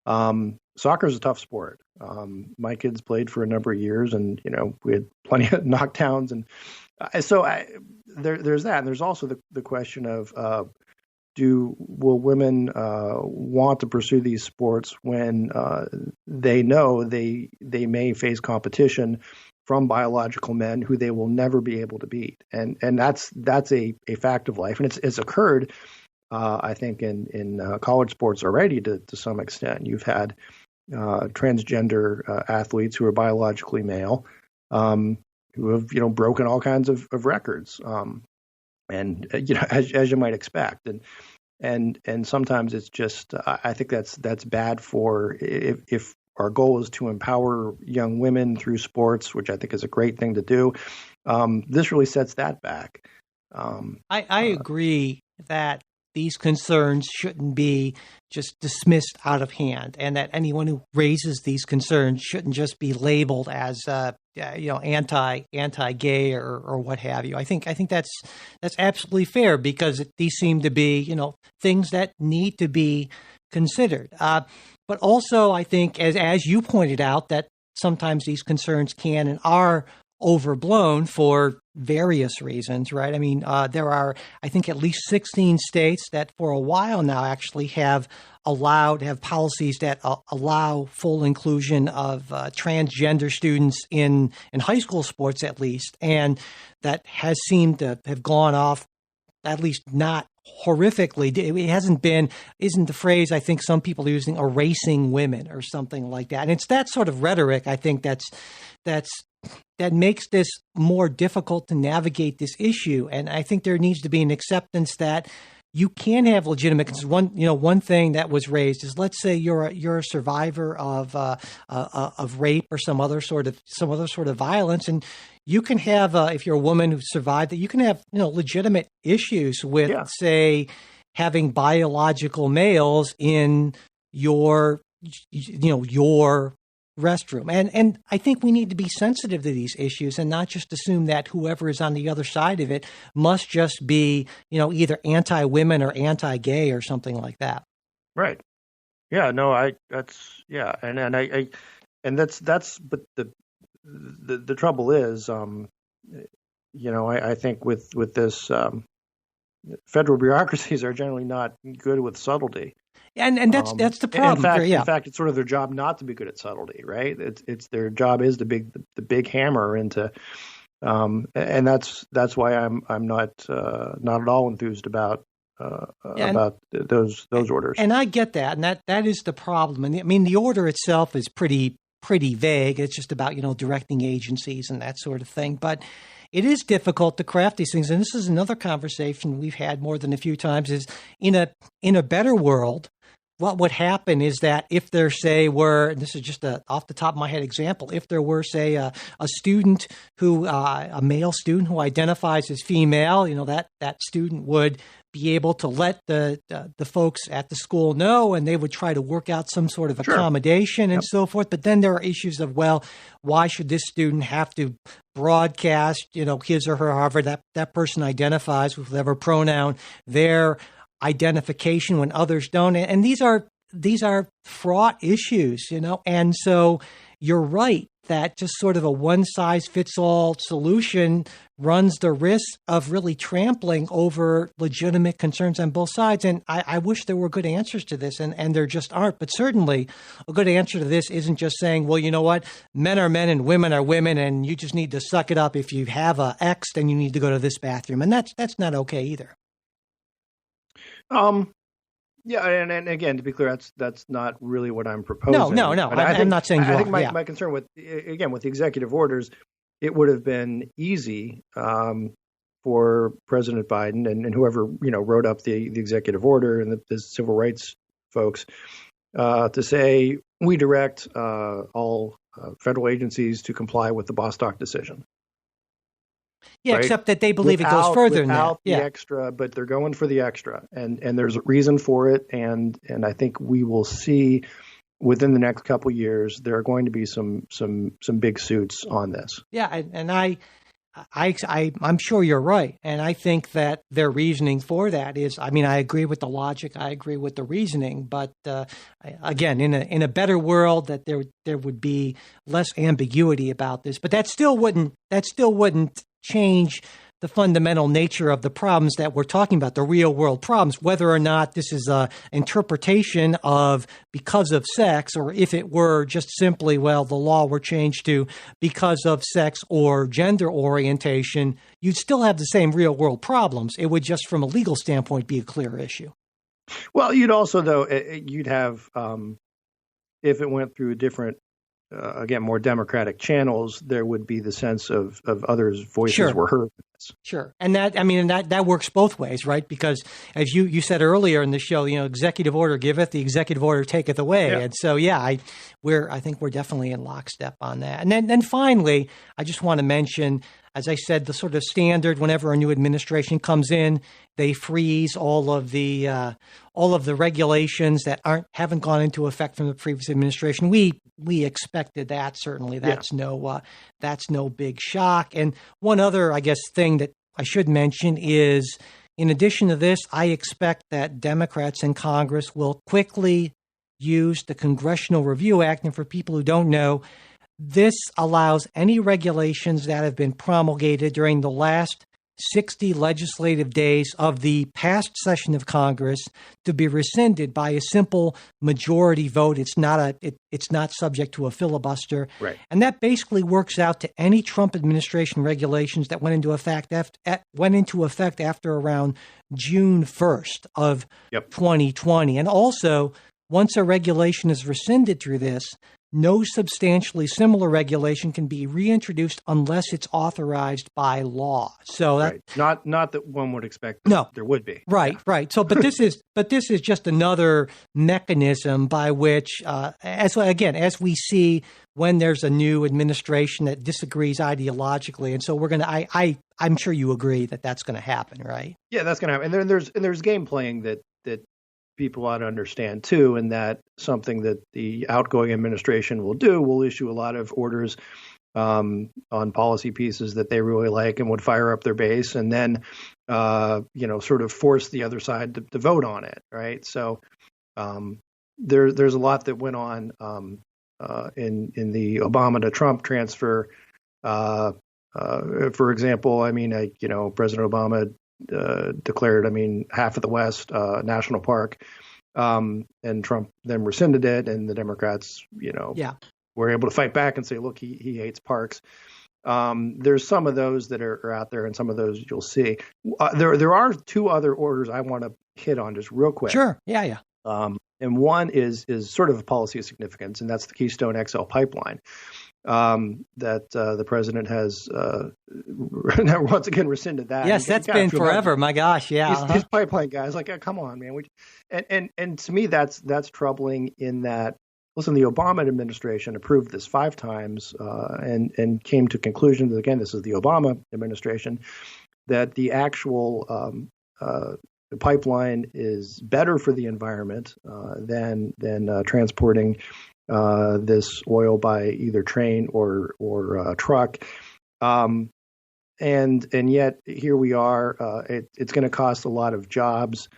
Soccer is a tough sport. My kids played for a number of years, and we had plenty of knockdowns, and so there's that. And there's also the question of will women want to pursue these sports when they know they may face competition from biological men who they will never be able to beat, and that's a fact of life, and it's occurred. I think in college sports already to some extent. You've had transgender athletes who are biologically male who have broken all kinds of records, and as you might expect, and sometimes it's just I think that's bad for if our goal is to empower young women through sports, which I think is a great thing to do. This really sets that back. I agree that these concerns shouldn't be just dismissed out of hand, and that anyone who raises these concerns shouldn't just be labeled as anti-gay or what have you. I think that's absolutely fair, because these seem to be things that need to be considered. But also, I think as you pointed out, that sometimes these concerns can and are overblown for various reasons, right? I mean, there are, I think, at least 16 states that for a while now actually have policies that allow full inclusion of transgender students in high school sports, at least, and that has seemed to have gone off, at least not horrifically. It isn't the phrase I think some people are using, erasing women or something like that. And it's that sort of rhetoric, I think, that makes this more difficult to navigate this issue. And I think there needs to be an acceptance that you can have legitimate concerns. One thing that was raised is, let's say you're a survivor of rape or some other sort of violence, and you can have, if you're a woman who survived it, you can have legitimate issues with, say, having biological males in your restroom. And I think we need to be sensitive to these issues and not just assume that whoever is on the other side of it must just be, either anti-women or anti-gay or something like that. Right. Yeah, no, and I and but the trouble is, I think with this, federal bureaucracies are generally not good with subtlety. And that's the problem. In fact, it's sort of their job not to be good at subtlety, right? It's their job is the big hammer into, and that's why I'm not at all enthused about those orders. And I get that, and that is the problem. And I mean, the order itself is pretty vague. It's just about directing agencies and that sort of thing. But it is difficult to craft these things, and this is another conversation we've had more than a few times. Is in a better world, what would happen is that if there, say, and this is just a off the top of my head example, if there were, say, a student a male student who identifies as female, that student would be able to let the folks at the school know, and they would try to work out some sort of accommodation and so forth. But then there are issues of, well, why should this student have to broadcast, his or her, however that person identifies with whatever pronoun, their identification when others don't. And these are fraught issues, and so you're right that just sort of a one-size-fits-all solution runs the risk of really trampling over legitimate concerns on both sides. And I wish there were good answers to this, and there just aren't. But certainly a good answer to this isn't just saying, well, you know what, men are men and women are women, and you just need to suck it up. If you have a X, then you need to go to this bathroom. And that's not okay either. Yeah, and again, to be clear, that's not really what I'm proposing. No. I'm not saying you are. I think my concern with the executive orders, it would have been easy for President Biden and whoever wrote up the executive order and the civil rights folks to say we direct all federal agencies to comply with the Bostock decision. Yeah, right? Except that they believe it goes further than that. The extra, but they're going for the extra, and there's a reason for it, and I think we will see within the next couple of years there are going to be some big suits on this. Yeah, and I'm sure you're right, and I think that their reasoning for that is, I mean, I agree with the logic, I agree with the reasoning, but again, in a better world, that there would be less ambiguity about this, but that still wouldn't change the fundamental nature of the problems that we're talking about, the real world problems, whether or not this is a interpretation of because of sex, or if it were just simply, well, the law were changed to because of sex or gender orientation, you'd still have the same real world problems. It would just from a legal standpoint be a clear issue. Well, you'd also, though, you'd have, if it went through a different again, more democratic channels, there would be the sense of others' voices were heard. Sure. And that works both ways, right? Because as you said earlier in the show, executive order giveth, the executive order taketh away. Yeah. And so, I think we're definitely in lockstep on that. And then finally, I just want to mention, as I said, the sort of standard whenever a new administration comes in, they freeze all of the regulations that haven't gone into effect from the previous administration. We expected that, certainly. That's no big shock. And one other, I guess, thing that I should mention is, in addition to this, I expect that Democrats in Congress will quickly use the Congressional Review Act. And for people who don't know, this allows any regulations that have been promulgated during the last 60 legislative days of the past session of Congress to be rescinded by a simple majority vote. It's not subject to a filibuster. Right. And that basically works out to any Trump administration regulations that went into effect after around June 1st of 2020. And also, once a regulation is rescinded through this, no substantially similar regulation can be reintroduced unless it's authorized by law. So that not that one would expect. No, there would be. Right. So, but this is just another mechanism by which, as we see when there's a new administration that disagrees ideologically, and so we're going to. I'm sure you agree that that's going to happen, right? Yeah, that's going to happen. And there's game playing that people ought to understand too, and that something that the outgoing administration will issue a lot of orders on policy pieces that they really like and would fire up their base, and then sort of force the other side to vote on it, right? So there's a lot that went on in the Obama to Trump transfer. For example, President Obama declared, half of the West national park, and Trump then rescinded it, and the Democrats, were able to fight back and say, look, he hates parks. There's some of those that are out there, and some of those you'll see. There are two other orders I want to hit on just real quick. Sure. Yeah. And one is sort of a policy of significance, and that's the Keystone XL pipeline that the president has now once again rescinded that. Yes, that's been forever. My gosh, yeah. These pipeline guys, come on, man. And to me, that's troubling in that. Listen, the Obama administration approved this 5 times and came to conclusion that, again, this is the Obama administration, that the actual the pipeline is better for the environment than transporting this oil by either train or truck. And yet here we are. It's going to cost a lot of jobs,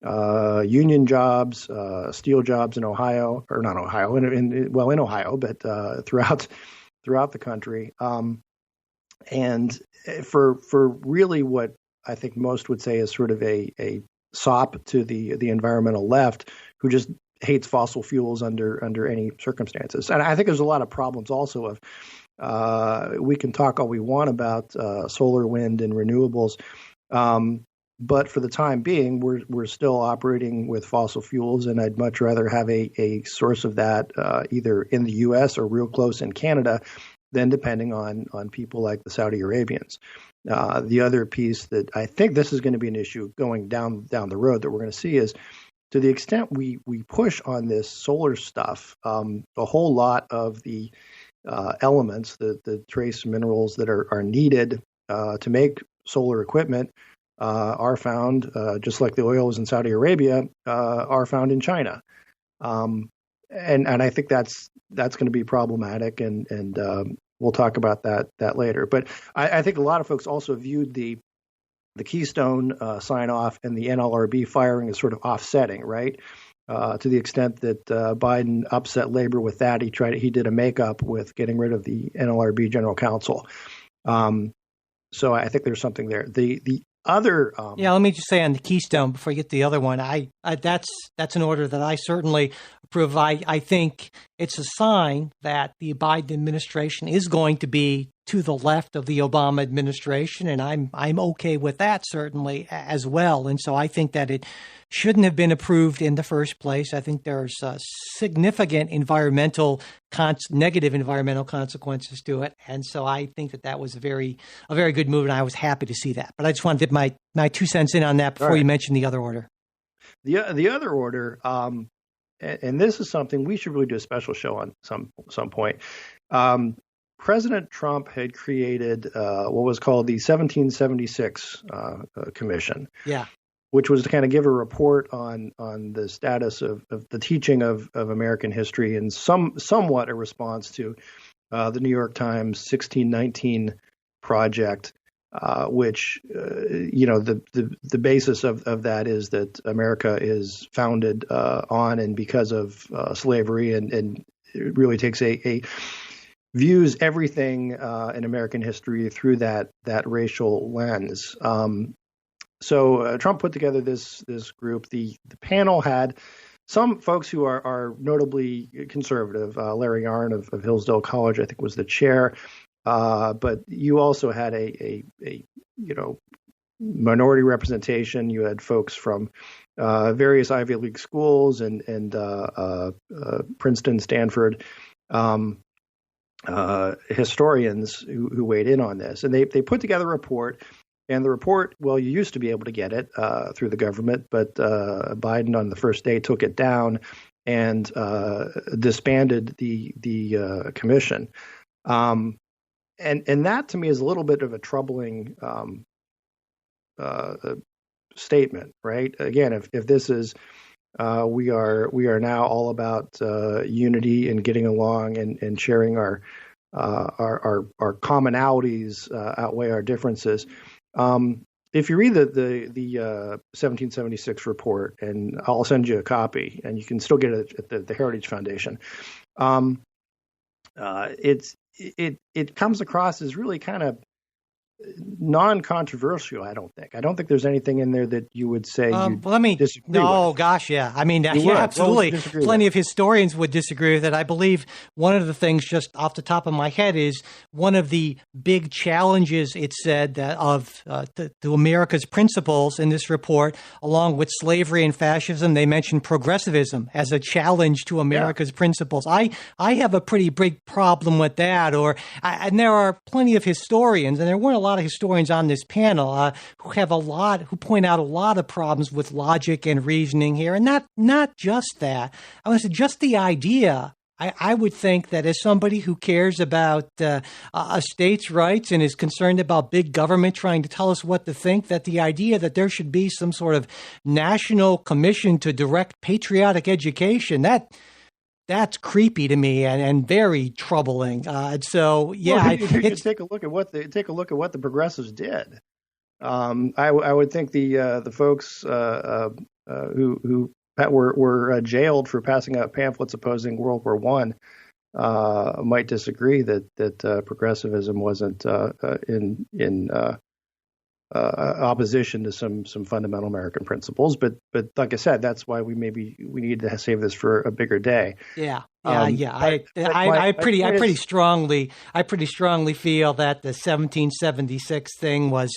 union jobs, steel jobs in Ohio, or not Ohio, in Ohio, but throughout the country. And for really what I think most would say is sort of a sop to the environmental left, who just hates fossil fuels under any circumstances. And I think there's a lot of problems also of we can talk all we want about solar, wind, and renewables, but for the time being, we're still operating with fossil fuels, and I'd much rather have a source of that either in the U.S. or real close in Canada than depending on people like the Saudi Arabians. The other piece that I think this is going to be an issue going down the road that we're going to see is, to the extent we push on this solar stuff, a whole lot of the elements, the trace minerals that are needed to make solar equipment are found, just like the oils in Saudi Arabia, are found in China. And I think that's going to be problematic, and we'll talk about that later. But I think a lot of folks also viewed the Keystone sign-off and the NLRB firing as sort of offsetting, right? To the extent that Biden upset labor with that, he did a makeup with getting rid of the NLRB general counsel. So I think there's something there. The other let me just say on the Keystone before you get to the other one, I that's an order that I certainly approve. I think it's a sign that the Biden administration is going to be to the left of the Obama administration, and I'm okay with that certainly as well. And so I think that it shouldn't have been approved in the first place. I think there's significant negative environmental consequences to it, and so I think that was a very good move, and I was happy to see that. But I just wanted to get my 2 cents in on that before you mention the other order. The other order, and this is something we should really do a special show on some point. President Trump had created what was called the 1776 Commission, which was to kind of give a report on the status of the teaching of American history, and somewhat a response to the New York Times 1619 project, which the basis of that is that America is founded on and because of slavery, and it really takes views everything in American history through that racial lens. So Trump put together this group. The panel had some folks who are notably conservative. Larry Yarn of Hillsdale College, I think, was the chair. But you also had a minority representation. You had folks from various Ivy League schools and Princeton, Stanford. Historians who weighed in on this, and they put together a report. And the report, well, you used to be able to get it through the government, but Biden on the first day took it down and disbanded the commission. And that to me is a little bit of a troubling statement, right? Again, if this is we are now all about unity and getting along and sharing our commonalities outweigh our differences. If you read the 1776 report, and I'll send you a copy, and you can still get it at the Heritage Foundation. it comes across as really kind of non-controversial. I don't think there's anything in there that you would say you disagree with. Gosh, yeah. I mean, You yeah, would. absolutely. What would you disagree Plenty with? of historians would disagree with it. I believe one of the things, just off the top of my head, is one of the big challenges, it said, that to America's principles in this report, along with slavery and fascism, they mentioned progressivism as a challenge to America's principles. I have a pretty big problem with that. And there are plenty of historians, and there weren't a lot of historians on this panel who point out a lot of problems with logic and reasoning here, and not just that. I want to say just the idea. I would think that as somebody who cares about a state's rights and is concerned about big government trying to tell us what to think, that the idea that there should be some sort of national commission to direct patriotic education, that's creepy to me and very troubling. So yeah, well, you take a look at what the progressives did. I would think the folks who were jailed for passing out pamphlets opposing World War I might disagree that progressivism wasn't in opposition to some fundamental American principles, but like I said, that's why we need to save this for a bigger day. Yeah. I pretty strongly feel that the 1776 thing was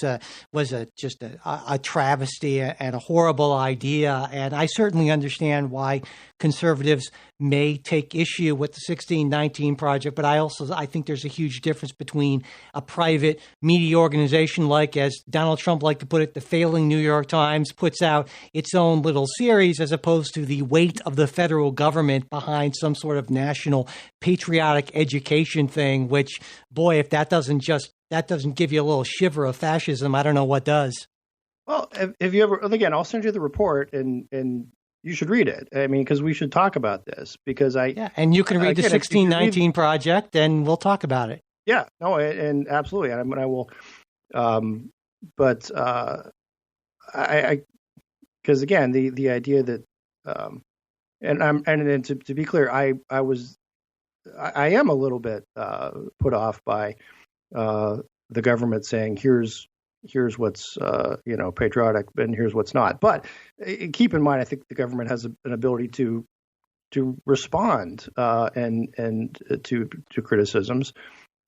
just a travesty and a horrible idea, and I certainly understand why conservatives may take issue with the 1619 project, but I think there's a huge difference between a private media organization, like, as Donald Trump liked to put it, the failing New York Times puts out its own little series, as opposed to the weight of the federal government behind some sort of national patriotic education thing, which, boy, if that doesn't give you a little shiver of fascism, I don't know what does. Well, if you ever, again, I'll send you the report and you should read it. I mean, because we should talk about this, because and you can read the 1619 project and we'll talk about it. Yeah, no, and absolutely. And I will, but because again, the idea that, and to be clear, I am a little bit put off by the government saying here's what's patriotic and here's what's not. But keep in mind, I think the government has an ability to respond and to criticisms,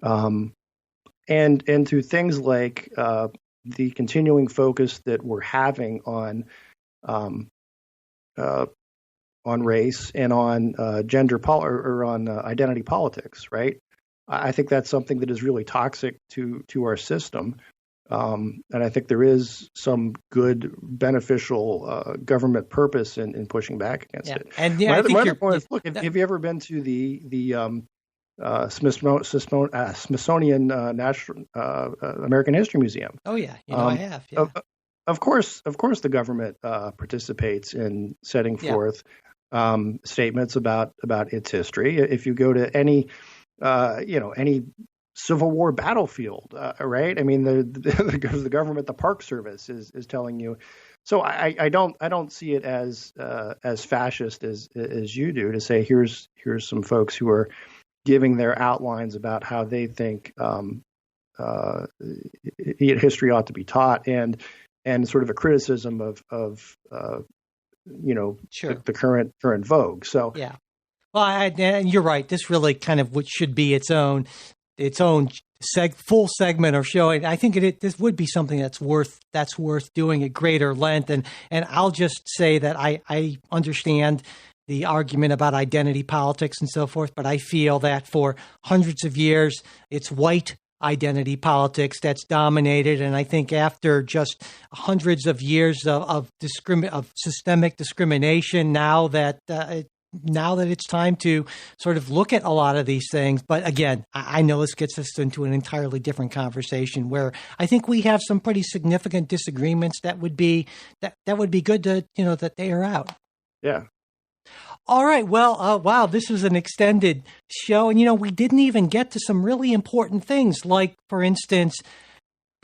and to things like the continuing focus that we're having on race and on gender or on identity politics, right? I think that's something that is really toxic to our system, and I think there is some good, beneficial government purpose in pushing back against it. And my other point is, look, have you ever been to the Smithsonian National American History Museum? Oh yeah, I have. Yeah. Of course, the government participates in setting forth statements about its history. If you go to any Civil War battlefield, right? I mean, the government, the Park Service is telling you. So I don't see it as fascist as you do, to say here's some folks who are giving their outlines about how they think history ought to be taught, and sort of a criticism of the current vogue. So yeah. Well, and you're right. This really kind of should be its own full segment or show. I think this would be something that's worth doing at greater length. And I'll just say that I understand the argument about identity politics and so forth, but I feel that for hundreds of years, it's white identity politics that's dominated. And I think after just hundreds of years of systemic discrimination, now that it's time to sort of look at a lot of these things. But again, I know this gets us into an entirely different conversation, where I think we have some pretty significant disagreements that would be good to, that they are out. Yeah. All right. Well, wow, this was an extended show. And, we didn't even get to some really important things, like, for instance,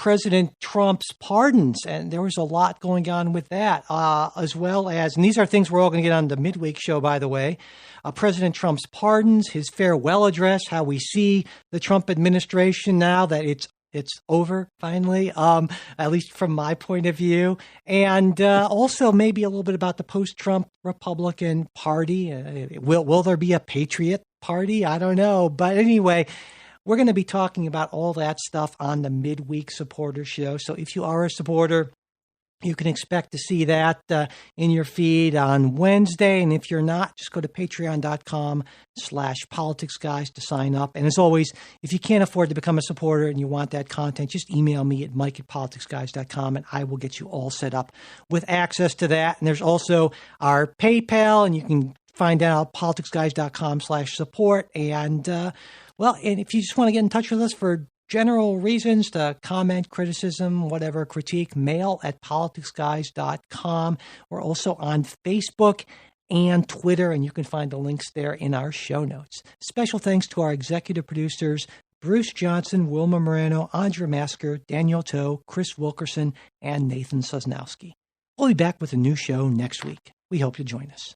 President Trump's pardons, and there was a lot going on with that, as well as, and these are things we're all going to get on the midweek show, by the way, President Trump's pardons, his farewell address, how we see the Trump administration now that it's over finally, at least from my point of view, and also maybe a little bit about the post-Trump Republican Party. Will there be a Patriot Party? I don't know, but anyway, we're going to be talking about all that stuff on the midweek supporter show. So if you are a supporter, you can expect to see that in your feed on Wednesday. And if you're not, just go to patreon.com/politicsguys to sign up. And as always, if you can't afford to become a supporter and you want that content, just email me at mike@politicsguys.com and I will get you all set up with access to that. And there's also our PayPal, and you can find out politicsguys.com/support. And, and if you just want to get in touch with us for general reasons to comment, criticism, whatever, critique, mail@politicsguys.com. We're also on Facebook and Twitter, and you can find the links there in our show notes. Special thanks to our executive producers, Bruce Johnson, Wilma Moreno, Andra Masker, Daniel Toe, Chris Wilkerson, and Nathan Sosnowski. We'll be back with a new show next week. We hope you'll join us.